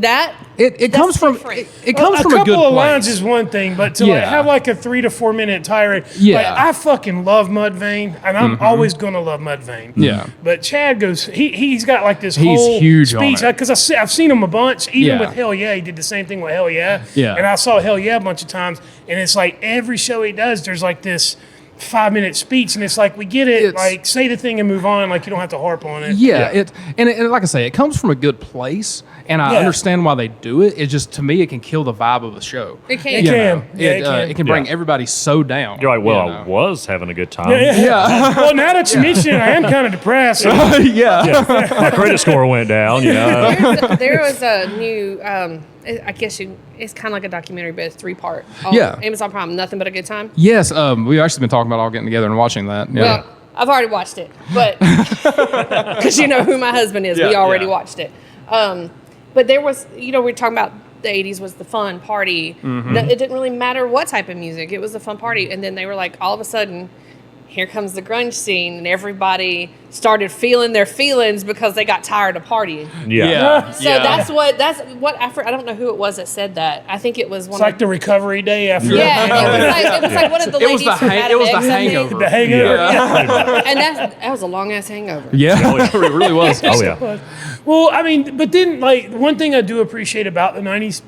Speaker 5: it comes from it comes from a good place.
Speaker 2: A couple of lines is one thing, but to have like a 3 to 4 minute tirade. Yeah. I fucking love Mudvayne, and I'm always gonna love Mudvayne.
Speaker 5: Yeah.
Speaker 2: But Chad goes. He's got like this
Speaker 5: He's
Speaker 2: whole
Speaker 5: huge on
Speaker 2: speech
Speaker 5: it.
Speaker 2: because I've seen him a bunch. Even
Speaker 5: Yeah.
Speaker 2: with Hell Yeah, he did the same thing with Hell Yeah.
Speaker 5: Yeah.
Speaker 2: And I saw Hell Yeah a bunch of times, and it's like every show he does, there's like this 5-minute speech, and it's like we get it. Like say the thing and move on. Like you don't have to harp on it.
Speaker 5: Yeah, and like I say, it comes from a good place, and I understand why they do it. It's just, to me, it can kill the vibe of the show.
Speaker 3: It can.
Speaker 2: It can. Yeah, it can.
Speaker 5: It can bring everybody so down.
Speaker 4: You're like, well,
Speaker 5: you know?
Speaker 4: I was having a good time.
Speaker 2: Yeah. Well, now that you mention it, I am kind of depressed.
Speaker 5: yeah.
Speaker 4: My credit score went down.
Speaker 3: There was a new. I guess it's kind of like a documentary, but it's 3-part. On Amazon Prime, Nothing But a Good Time.
Speaker 5: Yes, we've actually been talking about all getting together and watching that. Yeah.
Speaker 3: Well, I've already watched it, but because you know who my husband is, we already watched it. But there was, we're talking about the 80s was the fun party.
Speaker 5: Mm-hmm.
Speaker 3: It didn't really matter what type of music. It was a fun party. And then they were like, all of a sudden, here comes the grunge scene, and everybody started feeling their feelings because they got tired of partying. So that's what I don't know who it was that said that. I I think it was one.
Speaker 2: It's like the recovery day after.
Speaker 3: Yeah, it was like one of the ladies from
Speaker 5: It was the hangover.
Speaker 2: The hangover.
Speaker 3: and that was a long ass hangover.
Speaker 5: Yeah, it really was.
Speaker 4: Oh yeah.
Speaker 2: Well, I mean, but then like one thing I do appreciate about the '90s,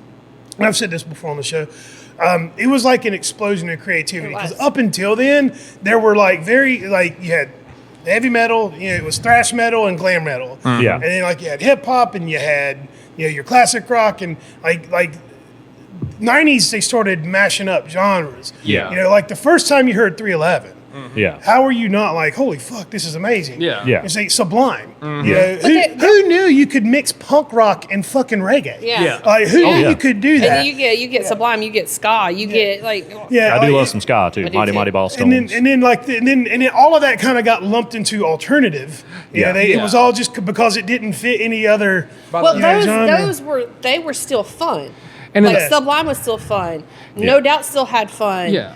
Speaker 2: and I've said this before on the show. It was like an explosion of creativity because up until then there were like very like you had heavy metal, it was thrash metal and glam metal,
Speaker 4: Yeah,
Speaker 2: and then like you had hip hop and you had your classic rock and like 90s they started mashing up genres.
Speaker 5: Yeah.
Speaker 2: Like the first time you heard 311.
Speaker 4: yeah.
Speaker 2: How are you not like, holy fuck, this is amazing?
Speaker 5: Yeah.
Speaker 4: Yeah.
Speaker 2: It's like Sublime. Who knew you could mix punk rock and fucking reggae?
Speaker 3: Yeah.
Speaker 2: Like who knew you could do that?
Speaker 3: And you get Sublime, you get ska, you get like
Speaker 2: Yeah,
Speaker 4: I do love some ska too.
Speaker 3: do
Speaker 4: Mighty
Speaker 3: too.
Speaker 4: Mighty Ball Stones.
Speaker 2: and then all of that kind of got lumped into alternative. It was all just because it didn't fit any other.
Speaker 3: well,
Speaker 2: genre.
Speaker 3: those were still fun.
Speaker 5: And
Speaker 3: Like
Speaker 2: Yeah.
Speaker 3: Sublime was still fun. No Doubt still had fun.
Speaker 5: Yeah.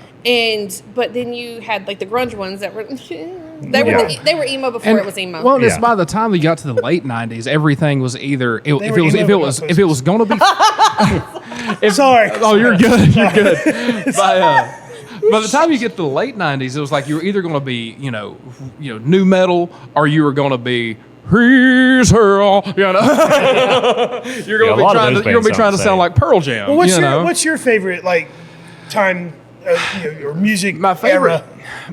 Speaker 3: But then you had like the grunge ones that were they were emo before it was emo.
Speaker 5: Well, it's by the time we got to the late '90s, everything was either if it was going to be.
Speaker 2: Sorry.
Speaker 5: Oh, you're good. You're good. By the time you get to the late '90s, it was like you were either going to be new metal or you were going to be. He's her all, you're going to be trying to sound like Pearl Jam.
Speaker 2: Well, what's your favorite like time or music era?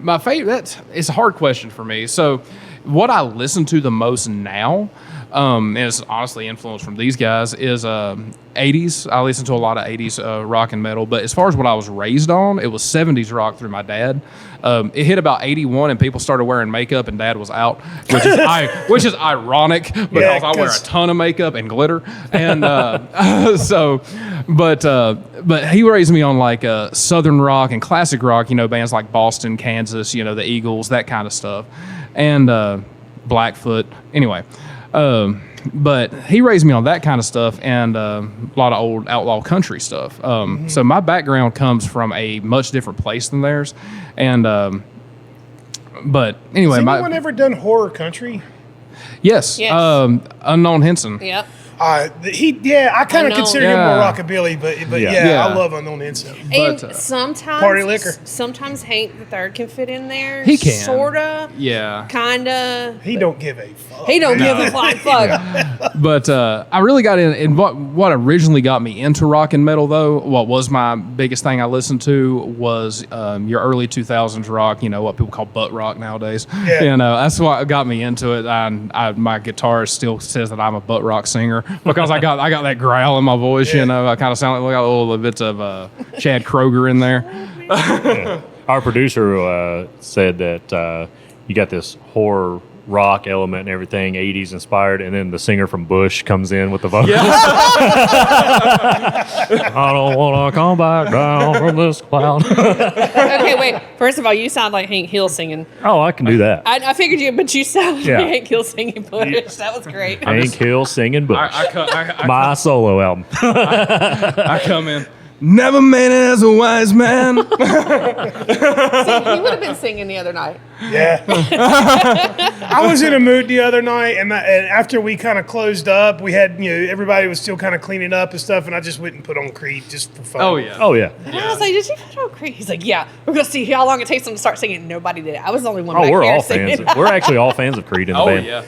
Speaker 5: My favorite. It's a hard question for me. So, what I listen to the most now, and it's honestly influenced from these guys, is 80s. I listen to a lot of 80s rock and metal. But as far as what I was raised on, it was 70s rock through my dad. It hit about 81, and people started wearing makeup, and Dad was out, which is ironic because I wear a ton of makeup and glitter, and but he raised me on like Southern rock and classic rock, bands like Boston, Kansas, the Eagles, that kind of stuff, and Blackfoot. Anyway. But he raised me on that kind of stuff and a lot of old outlaw country stuff. So my background comes from a much different place than theirs. And but anyway,
Speaker 2: has anyone ever done horror country?
Speaker 5: Yes. Unknown Henson.
Speaker 3: Yep.
Speaker 2: I kind of consider him more rockabilly, but I love Unknown Henson.
Speaker 3: And sometimes
Speaker 2: Party Liquor.
Speaker 3: Sometimes Hank the Third can fit in there.
Speaker 5: He can.
Speaker 3: Sorta.
Speaker 5: Yeah.
Speaker 3: Kinda.
Speaker 2: He don't give a fuck.
Speaker 3: He don't give a flying fuck.
Speaker 5: But I really got in, and what originally got me into rock and metal, though, what was my biggest thing I listened to was your early 2000s rock, what people call butt rock nowadays.
Speaker 2: Yeah.
Speaker 5: That's what got me into it. My guitarist still says that I'm a butt rock singer because I got that growl in my voice, I kind of sound like I got a little bit of Chad Kroger in there.
Speaker 4: Our producer said that you got this horror rock element and everything, 80s inspired, and then the singer from Bush comes in with the vocals. Yeah. I don't want to come back down from this cloud.
Speaker 3: Okay, wait. First of all, you sound like Hank Hill singing.
Speaker 4: Oh, I can do that.
Speaker 3: I figured you, but you sound like Hank Hill singing Bush. That was great.
Speaker 4: Hank Hill singing Bush.
Speaker 5: I
Speaker 4: My solo album.
Speaker 5: I come in. Never made it as a wise man.
Speaker 3: See, he would have been singing the other night.
Speaker 2: Yeah. I was in a mood the other night, and after we kind of closed up, we had, everybody was still kind of cleaning up and stuff, and I just went and put on Creed just for fun.
Speaker 4: Oh, yeah.
Speaker 3: And I was like, did you put on Creed? He's like, yeah. We're going to see how long it takes them to start singing. Nobody did it. I was the only one back
Speaker 4: we're
Speaker 3: here
Speaker 4: all
Speaker 3: singing.
Speaker 4: fans. We're actually all fans of Creed in the band.
Speaker 5: Yeah.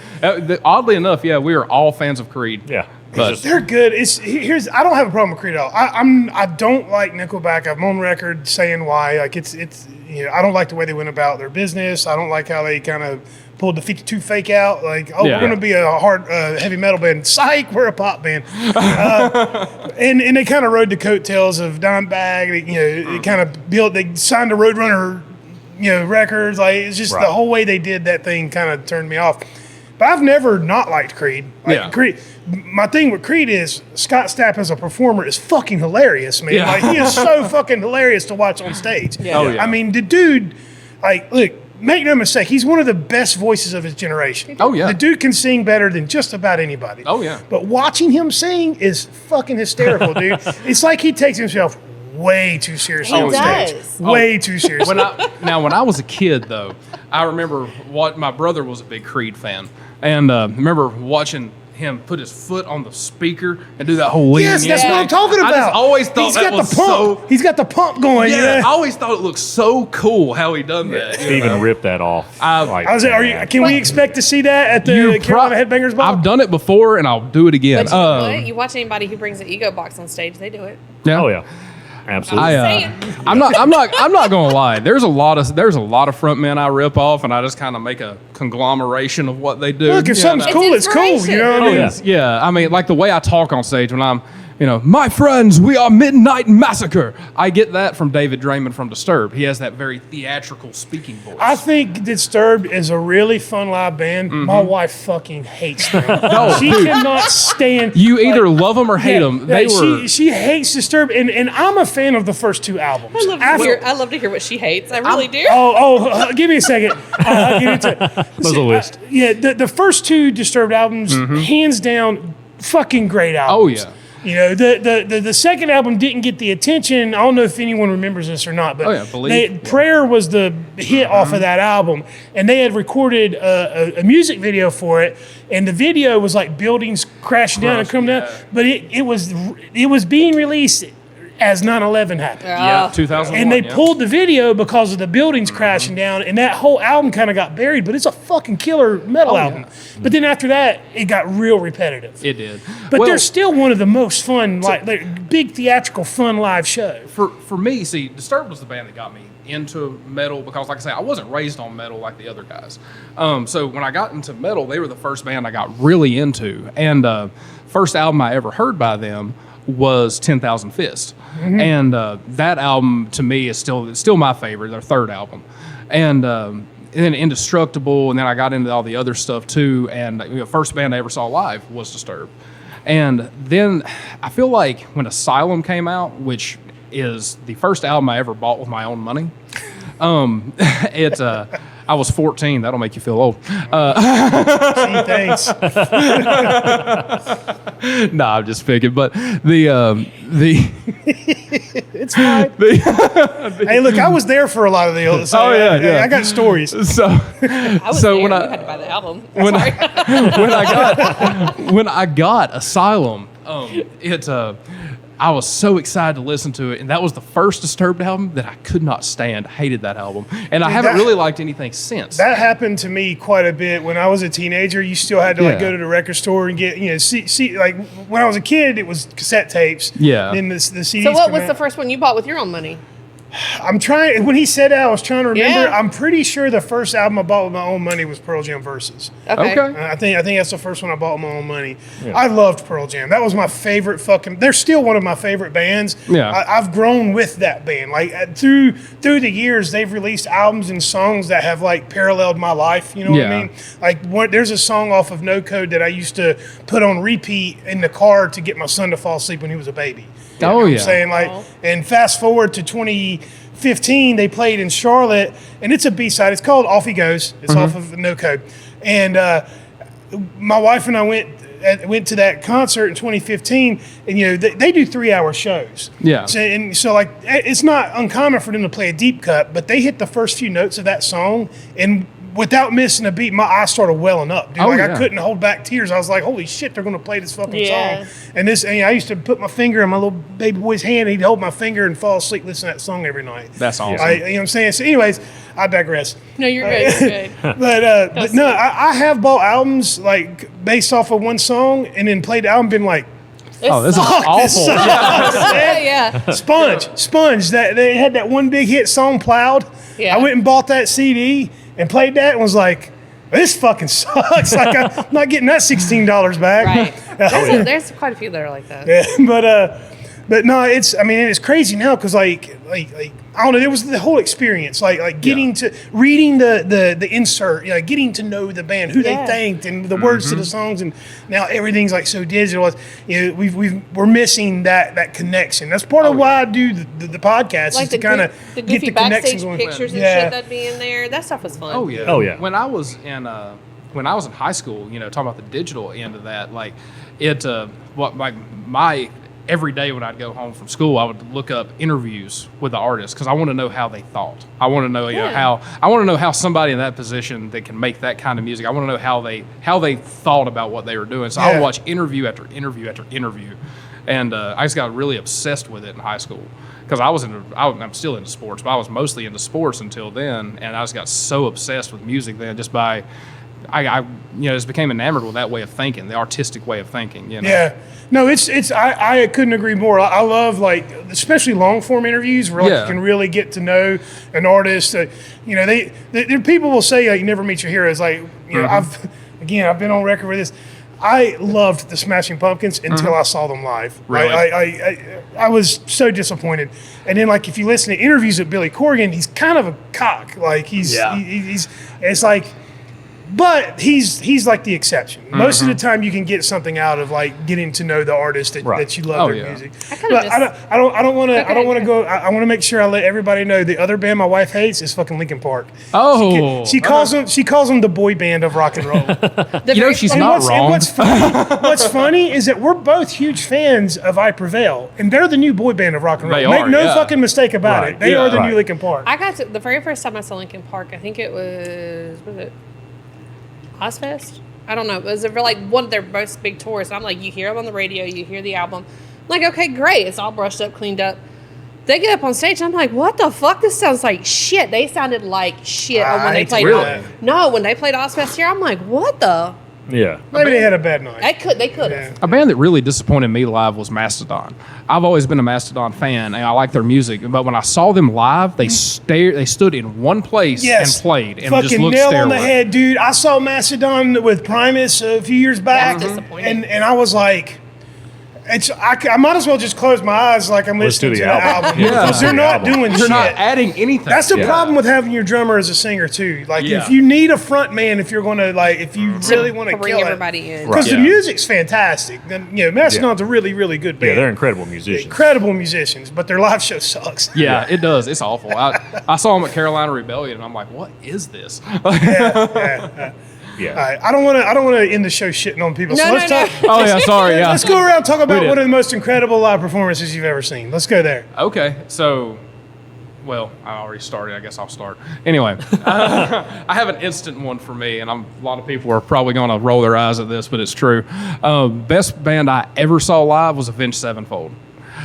Speaker 5: Oddly enough, we are all fans of Creed.
Speaker 4: Yeah.
Speaker 5: But
Speaker 2: they're good. I don't have a problem with Creed at all. I don't like Nickelback. I'm on record saying why. Like it's I don't like the way they went about their business. I don't like how they kind of pulled the 52 fake out. Like, we're going to be a hard heavy metal band. Psych, we're a pop band. And they kind of rode the coattails of Dimebag. They kind of built. They signed a Roadrunner, records. Like it's just the whole way they did that thing kind of turned me off. But I've never not liked Creed. Creed. My thing with Creed is Scott Stapp as a performer is fucking hilarious, man. Like he is so fucking hilarious to watch on stage. I mean, the dude, look, make no mistake, he's one of the best voices of his generation. The dude can sing better than just about anybody. But watching him sing is fucking hysterical, dude. It's like he takes himself way too seriously on stage. Way too seriously.
Speaker 5: When I was a kid, though, I remember my brother was a big Creed fan, and remember watching him put his foot on the speaker and do that whole lean.
Speaker 2: Yes, that's what I'm talking about.
Speaker 5: I just always thought
Speaker 2: he's got the pump going.
Speaker 5: I always thought it looked so cool how he done that.
Speaker 4: Steven ripped that off.
Speaker 2: Can we expect to see that at the Carolina Headbangers Ball?
Speaker 5: I've done it before, and I'll do it again.
Speaker 3: But you watch anybody who brings an ego box on stage, they do it.
Speaker 5: Yeah.
Speaker 4: Oh yeah. Absolutely.
Speaker 5: I'm not gonna lie. There's a lot of front men I rip off, and I just kind of make a conglomeration of what they do.
Speaker 2: Look, if something's cool, it's cool. You know what I mean?
Speaker 5: Yeah. I mean, like the way I talk on stage when I'm, my friends, we are Midnite Massacre. I get that from David Draymond from Disturbed. He has that very theatrical speaking voice.
Speaker 2: I think Disturbed is a really fun live band. Mm-hmm. My wife fucking hates them. She cannot stand.
Speaker 5: You either love them or hate them.
Speaker 2: She hates Disturbed, and I'm a fan of the first two albums.
Speaker 3: I love to hear what she hates. I really do.
Speaker 2: Give me a second. I'll give it to.
Speaker 4: There's a list.
Speaker 2: The first two Disturbed albums, hands down, fucking great albums.
Speaker 5: Oh yeah.
Speaker 2: The second album didn't get the attention. I don't know if anyone remembers this or not, but Prayer was the hit off of that album, and they had recorded a music video for it, and the video was like buildings crashing down and coming down, but it was being released as 9/11 happened.
Speaker 5: 2001.
Speaker 2: And they pulled the video because of the buildings crashing down, and that whole album kind of got buried, but it's a fucking killer metal album. But then after that, it got real repetitive.
Speaker 5: It did.
Speaker 2: But they're still one of the most fun, like big theatrical fun live show.
Speaker 5: For me, see, Disturbed was the band that got me into metal because, like I say, I wasn't raised on metal like the other guys. So when I got into metal, they were the first band I got really into. And first album I ever heard by them was 10,000 Fists. Mm-hmm. And that album to me is still my favorite, their third album. And then Indestructible, and then I got into all the other stuff too. And the first band I ever saw live was Disturbed. And then I feel like when Asylum came out, which is the first album I ever bought with my own money, I was 14. That'll make you feel old.
Speaker 2: Thanks.
Speaker 5: Nah, I'm just picking. But
Speaker 2: it's fine. Hey, look, I was there for a lot of the old. So I got stories.
Speaker 5: So
Speaker 3: I was there. You had to buy the album.
Speaker 5: When I got Asylum, I was so excited to listen to it, and that was the first Disturbed album that I could not stand. Hated that album, and I haven't really liked anything since.
Speaker 2: That happened to me quite a bit when I was a teenager. You still had to go to the record store and get see like when I was a kid, it was cassette tapes.
Speaker 5: Yeah.
Speaker 2: Then the CDs.
Speaker 3: So what was the first one you bought with your own money?
Speaker 2: I'm trying. When he said that, I was trying to remember. Yeah. I'm pretty sure the first album I bought with my own money was Pearl Jam Versus.
Speaker 3: Okay.
Speaker 2: I think that's the first one I bought with my own money. Yeah. I loved Pearl Jam. That was my favorite fucking. They're still one of my favorite bands.
Speaker 5: Yeah.
Speaker 2: I've grown with that band. Like through the years, they've released albums and songs that have like paralleled my life. You know what I mean? Like there's a song off of No Code that I used to put on repeat in the car to get my son to fall asleep when he was a baby. You know what I'm saying? And fast forward to 2015, they played in Charlotte, and it's a B-side. It's called Off He Goes. It's off of No Code. And my wife and I went went to that concert in 2015, and they do 3-hour shows.
Speaker 5: Yeah.
Speaker 2: So like it's not uncommon for them to play a deep cut, but they hit the first few notes of that song, and without missing a beat, my eyes started welling up, dude. I couldn't hold back tears. I was like, holy shit, they're going to play this fucking song. And I used to put my finger in my little baby boy's hand, and he'd hold my finger and fall asleep listening to that song every night.
Speaker 5: That's awesome.
Speaker 2: You know what I'm saying? So anyways, I digress.
Speaker 3: No, you're good. You're good.
Speaker 2: But no, I have bought albums like based off of one song and then played the album, been like,
Speaker 5: this is awful.
Speaker 3: Yeah.
Speaker 2: Sponge. That they had that one big hit song, Plowed.
Speaker 3: Yeah.
Speaker 2: I went and bought that CD and played that and was like, this fucking sucks. Like I'm not getting that $16 back.
Speaker 3: Right. There's quite a few that are like that.
Speaker 2: Yeah, but no, it's crazy now because like I don't know, it was the whole experience, like getting to reading the insert, getting to know the band, who they thanked, and the words to the songs, and now everything's like so digital. We're missing that connection. That's part of why I do the podcast,
Speaker 3: like
Speaker 2: is to kind of get the
Speaker 3: backstage
Speaker 2: connection
Speaker 3: pictures and shit that'd be in there. That stuff was fun.
Speaker 5: Oh yeah. When I was in high school, talking about the digital end of that, like it, my every day when I'd go home from school, I would look up interviews with the artists because I want to know how they thought. I want to know, how somebody in that position that can make that kind of music. I want to know how they thought about what they were doing. So I would watch interview after interview after interview, and I just got really obsessed with it in high school because I'm still into sports, but I was mostly into sports until then, and I just got so obsessed with music then just by. I just became enamored with that way of thinking, the artistic way of thinking.
Speaker 2: Yeah, no, I couldn't agree more. I love especially long form interviews where you can really get to know an artist. People will say you never meet your heroes. I've been on record with this. I loved the Smashing Pumpkins until I saw them live.
Speaker 5: Really?
Speaker 2: I was so disappointed. And then if you listen to interviews with Billy Corgan, he's kind of a cock. It's like. But he's like the exception. Most of the time, you can get something out of getting to know the artist that you love their music. I don't want to go. I want to make sure I let everybody know the other band my wife hates is fucking Linkin Park.
Speaker 5: Oh,
Speaker 2: she calls them the boy band of rock and roll.
Speaker 5: She's not wrong.
Speaker 2: What's funny is that we're both huge fans of I Prevail, and they're the new boy band of rock and roll. Make no fucking mistake about it. They are the new Linkin Park.
Speaker 3: I got to the very first time I saw Linkin Park. I think it was it Ozfest? I don't know. It was for one of their most big tours. And I'm like, you hear them on the radio, you hear the album. I'm like, okay, great. It's all brushed up, cleaned up. They get up on stage, and I'm like, what the fuck? This sounds like shit. They sounded like shit when they played. When they played Ozfest here, I'm like, what the?
Speaker 4: Yeah.
Speaker 2: Maybe they had a bad night.
Speaker 3: They could have.
Speaker 5: A band that really disappointed me live was Mastodon. I've always been a Mastodon fan, and I like their music. But when I saw them live, they stood in one place and played, and
Speaker 2: fucking
Speaker 5: just looked
Speaker 2: nail
Speaker 5: sterile.
Speaker 2: on the head, dude. I saw Mastodon with Primus a few years back,
Speaker 3: That's disappointing.
Speaker 2: and I was like, I might as well just close my eyes like I'm listening to the album. Because they're not doing shit.
Speaker 5: They're not adding anything.
Speaker 2: That's the problem with having your drummer as a singer too. If you need a front man, if you're going to if you really want to
Speaker 3: bring
Speaker 2: kill
Speaker 3: everybody in,
Speaker 2: because the music's fantastic. Then Mastodon's a really, really good band.
Speaker 4: Yeah, they're incredible musicians.
Speaker 2: Incredible musicians, but their live show sucks.
Speaker 5: Yeah, it does. It's awful. I saw them at Carolina Rebellion, and I'm like, what is this?
Speaker 2: Yeah. All right. I don't want to end the show shitting on people. Let's talk.
Speaker 5: Oh yeah, sorry. Yeah.
Speaker 2: Let's go around and talk about one of the most incredible live performances you've ever seen. Let's go there.
Speaker 5: Okay. So, I already started. I guess I'll start. Anyway, I have an instant one for me, and a lot of people are probably going to roll their eyes at this, but it's true. Best band I ever saw live was Avenged Sevenfold.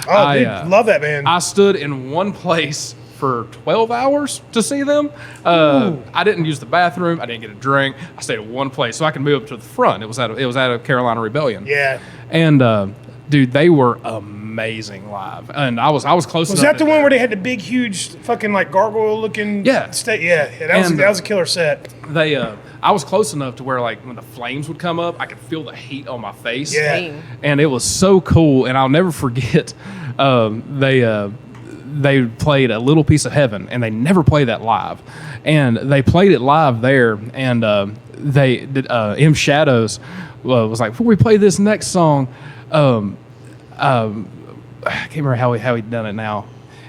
Speaker 2: Oh, dude, love that band.
Speaker 5: I stood in one place for 12 hours to see them. I didn't use the bathroom. I didn't get a drink. I stayed at one place so I could move up to the front. It was at a Carolina Rebellion.
Speaker 2: Yeah.
Speaker 5: And dude, they were amazing live. And I was close.
Speaker 2: Was that the one where they had the big, huge, fucking gargoyle looking?
Speaker 5: Yeah.
Speaker 2: That was a killer set.
Speaker 5: I was close enough to where when the flames would come up, I could feel the heat on my face.
Speaker 2: Yeah.
Speaker 5: And it was so cool. And I'll never forget. They played A Little Piece of Heaven, and they never play that live. And they played it live there, and they did. M Shadows was like, before we play this next song, I can't remember how he'd done it now.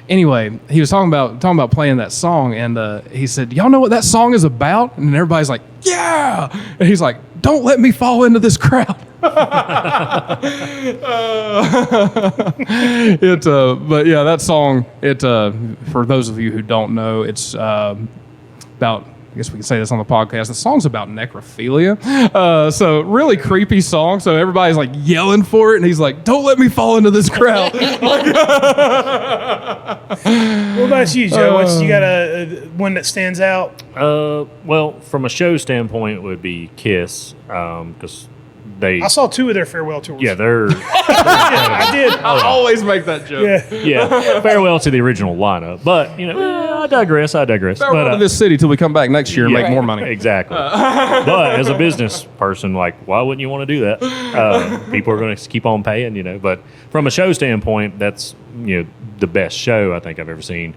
Speaker 5: Anyway, he was talking about playing that song, and he said, "Y'all know what that song is about?" And everybody's like, "Yeah!" And he's like, "Don't let me fall into this crowd." But yeah, that song. For those of you who don't know, it's about. I guess we can say this on the podcast. The song's about necrophilia. So really creepy song. So everybody's like yelling for it, and he's like, "Don't let me fall into this crowd."
Speaker 2: What about you, Joe? You got a one that stands out?
Speaker 4: Well, from a show standpoint, it would be Kiss, because I
Speaker 2: saw 2 of their farewell tours.
Speaker 4: Yeah, they're
Speaker 2: I did.
Speaker 5: I always make that joke.
Speaker 4: Yeah, farewell to the original lineup. But I digress.
Speaker 5: Farewell to this city till we come back next year and make more money.
Speaker 4: Exactly. But as a business person, like, why wouldn't you want to do that? People are going to keep on paying, But from a show standpoint, that's the best show I think I've ever seen.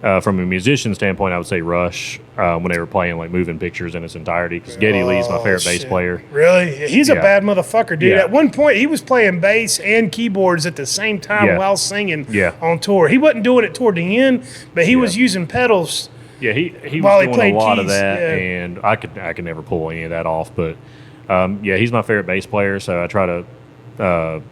Speaker 4: From a musician standpoint, I would say Rush, when they were playing like Moving Pictures in its entirety, because Geddy Lee's my favorite bass player.
Speaker 2: Really? He's a bad motherfucker, dude. At one point, he was playing bass and keyboards at the same time while singing on tour. He wasn't doing it toward the end, but he was using pedals.
Speaker 4: Yeah, he was doing a lot of that, and I could never pull any of that off. But he's my favorite bass player, so I try to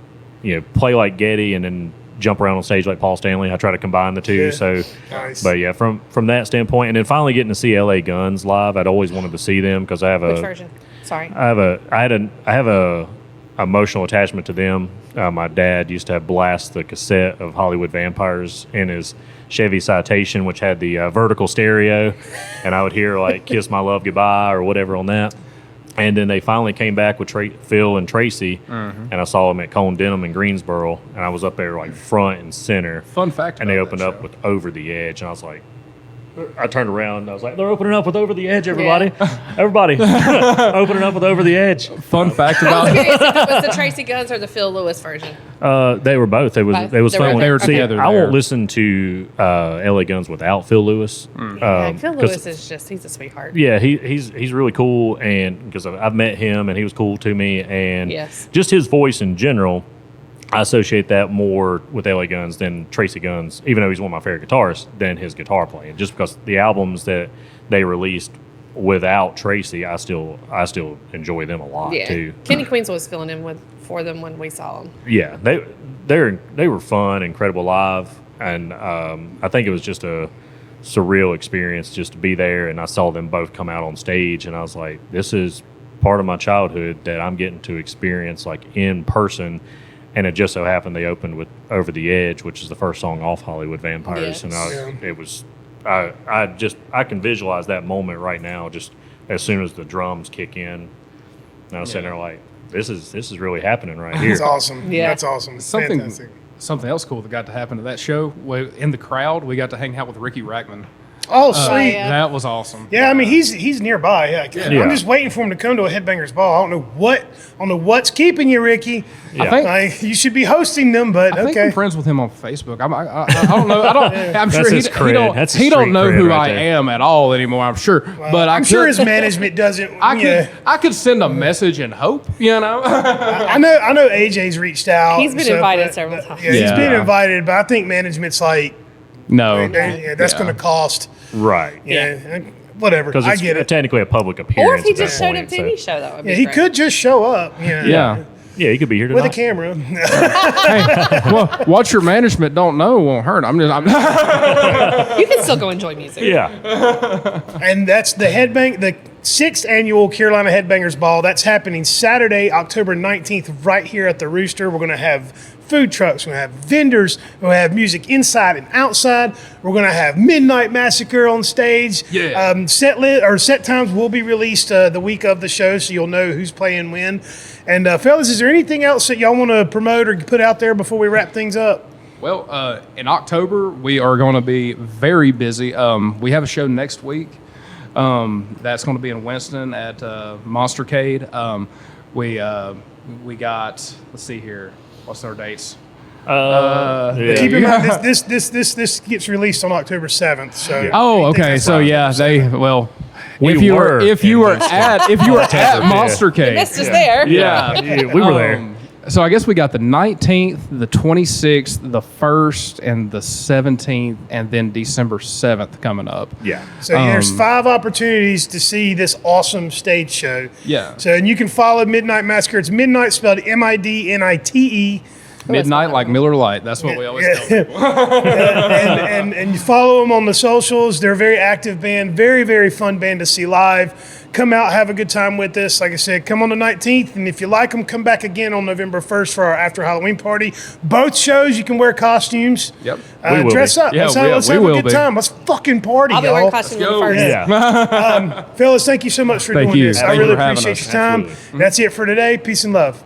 Speaker 4: play like Geddy and then jump around on stage like Paul Stanley. I try to combine the two.
Speaker 2: Yeah.
Speaker 4: So,
Speaker 2: nice.
Speaker 4: But yeah, from that standpoint, and then finally getting to see LA Guns live, I'd always wanted to see them because I have
Speaker 3: Which version? Sorry.
Speaker 4: I have a emotional attachment to them. My dad used to have blast the cassette of Hollywood Vampires in his Chevy Citation, which had the vertical stereo, and I would hear like "Kiss My Love Goodbye" or whatever on that. And then they finally came back with Phil and Tracy, and I saw them at Cone Denim in Greensboro, and I was up there like front and center.
Speaker 5: Fun fact.
Speaker 4: And they opened up with Over the Edge, and I was like, I turned around and I was like, they're opening up with Over the Edge, everybody. Yeah. Everybody, opening up with Over the Edge.
Speaker 5: Fun fact about
Speaker 3: it. If it was the Tracy Guns or the Phil Lewis version?
Speaker 4: They were both. It was fun.
Speaker 5: They were together.
Speaker 4: I won't listen to LA Guns without Phil Lewis.
Speaker 3: Phil Lewis is he's a sweetheart.
Speaker 4: Yeah, he's really cool, and because I've met him and he was cool to me, and just his voice in general. I associate that more with LA Guns than Tracy Guns, even though he's one of my favorite guitarists, than his guitar playing. Just because the albums that they released without Tracy, I still enjoy them a lot too.
Speaker 3: Kenny Queens was filling in for them when we saw them.
Speaker 4: Yeah, they were fun, incredible live, and I think it was just a surreal experience just to be there. And I saw them both come out on stage, and I was like, this is part of my childhood that I'm getting to experience like in person. And it just so happened they opened with Over the Edge, which is the first song off Hollywood Vampires.
Speaker 3: Yes.
Speaker 4: And I can visualize that moment right now, just as soon as the drums kick in. And I was sitting there like, this is really happening right here.
Speaker 2: That's awesome. Yeah. That's awesome.
Speaker 5: Fantastic. Something else cool that got to happen to that show, in the crowd, we got to hang out with Ricky Rackman.
Speaker 2: Oh, sweet.
Speaker 5: That was awesome.
Speaker 2: Yeah, I mean, he's nearby. Yeah. I'm just waiting for him to come to a Headbangers Ball. I don't know what's keeping you, Ricky.
Speaker 5: Yeah. I think
Speaker 2: you should be hosting them, but
Speaker 5: I think I'm friends with him on Facebook. I don't know. I'm sure he don't know who I am at all anymore. I'm sure, but
Speaker 2: I'm sure his management doesn't.
Speaker 5: I could send a message and hope.
Speaker 2: I know AJ's reached out.
Speaker 3: He's been invited several times.
Speaker 2: Yeah, he's been invited, but I think management's like,
Speaker 5: no,
Speaker 2: that's going to cost.
Speaker 4: Right.
Speaker 2: Yeah. Whatever.
Speaker 4: Because
Speaker 2: I get it.
Speaker 4: Technically a public appearance.
Speaker 3: Or if he just showed up to any show, that would be
Speaker 2: he
Speaker 3: great.
Speaker 2: could just show up.
Speaker 4: Yeah, he could be here tonight.
Speaker 2: With a camera.
Speaker 5: Hey, well, what your management don't know won't hurt.
Speaker 3: You can still go enjoy music.
Speaker 4: Yeah.
Speaker 2: And that's the 6th Annual Carolina Headbangers Ball. That's happening Saturday, October 19th, right here at the Rooster. We're going to have food trucks, we're going to have vendors, we're going to have music inside and outside. We're going to have Midnite Massacre on stage.
Speaker 5: Yeah.
Speaker 2: Set times will be released the week of the show, so you'll know who's playing when. And fellas, is there anything else that y'all want to promote or put out there before we wrap things up?
Speaker 5: Well, in October, we are going to be very busy. We have a show next week. That's going to be in Winston at Monstercade. We got, let's see here. What's our dates?
Speaker 2: Keep in mind, this gets released on October 7th. So
Speaker 5: okay. So if you were at Monstercade,
Speaker 3: you missed us there.
Speaker 4: Yeah, we were there.
Speaker 5: So I guess we got the 19th, the 26th, the 1st, and the 17th, and then December 7th coming up.
Speaker 4: Yeah.
Speaker 2: So there's 5 opportunities to see this awesome stage show.
Speaker 5: Yeah.
Speaker 2: So, and you can follow Midnite Massacre. It's Midnite spelled Midnite.
Speaker 5: Midnight like Miller Lite. That's what we always tell people.
Speaker 2: and you follow them on the socials. They're a very active band, very, very fun band to see live. Come out, have a good time with us. Like I said, come on the 19th, and if you like them, come back again on November 1st for our after Halloween party. Both shows, you can wear costumes.
Speaker 5: Yep.
Speaker 2: Dress up.
Speaker 5: Yeah,
Speaker 2: let's have a good time. Let's fucking party,
Speaker 3: I'll be
Speaker 2: y'all.
Speaker 3: wearing costume on the first.
Speaker 4: Yeah.
Speaker 2: Fellas, thank you so much for doing
Speaker 5: you.
Speaker 2: this. I
Speaker 5: Thank
Speaker 2: really
Speaker 5: you for having
Speaker 2: appreciate
Speaker 5: us.
Speaker 2: your time.
Speaker 4: Absolutely.
Speaker 2: That's it for today. Peace and love.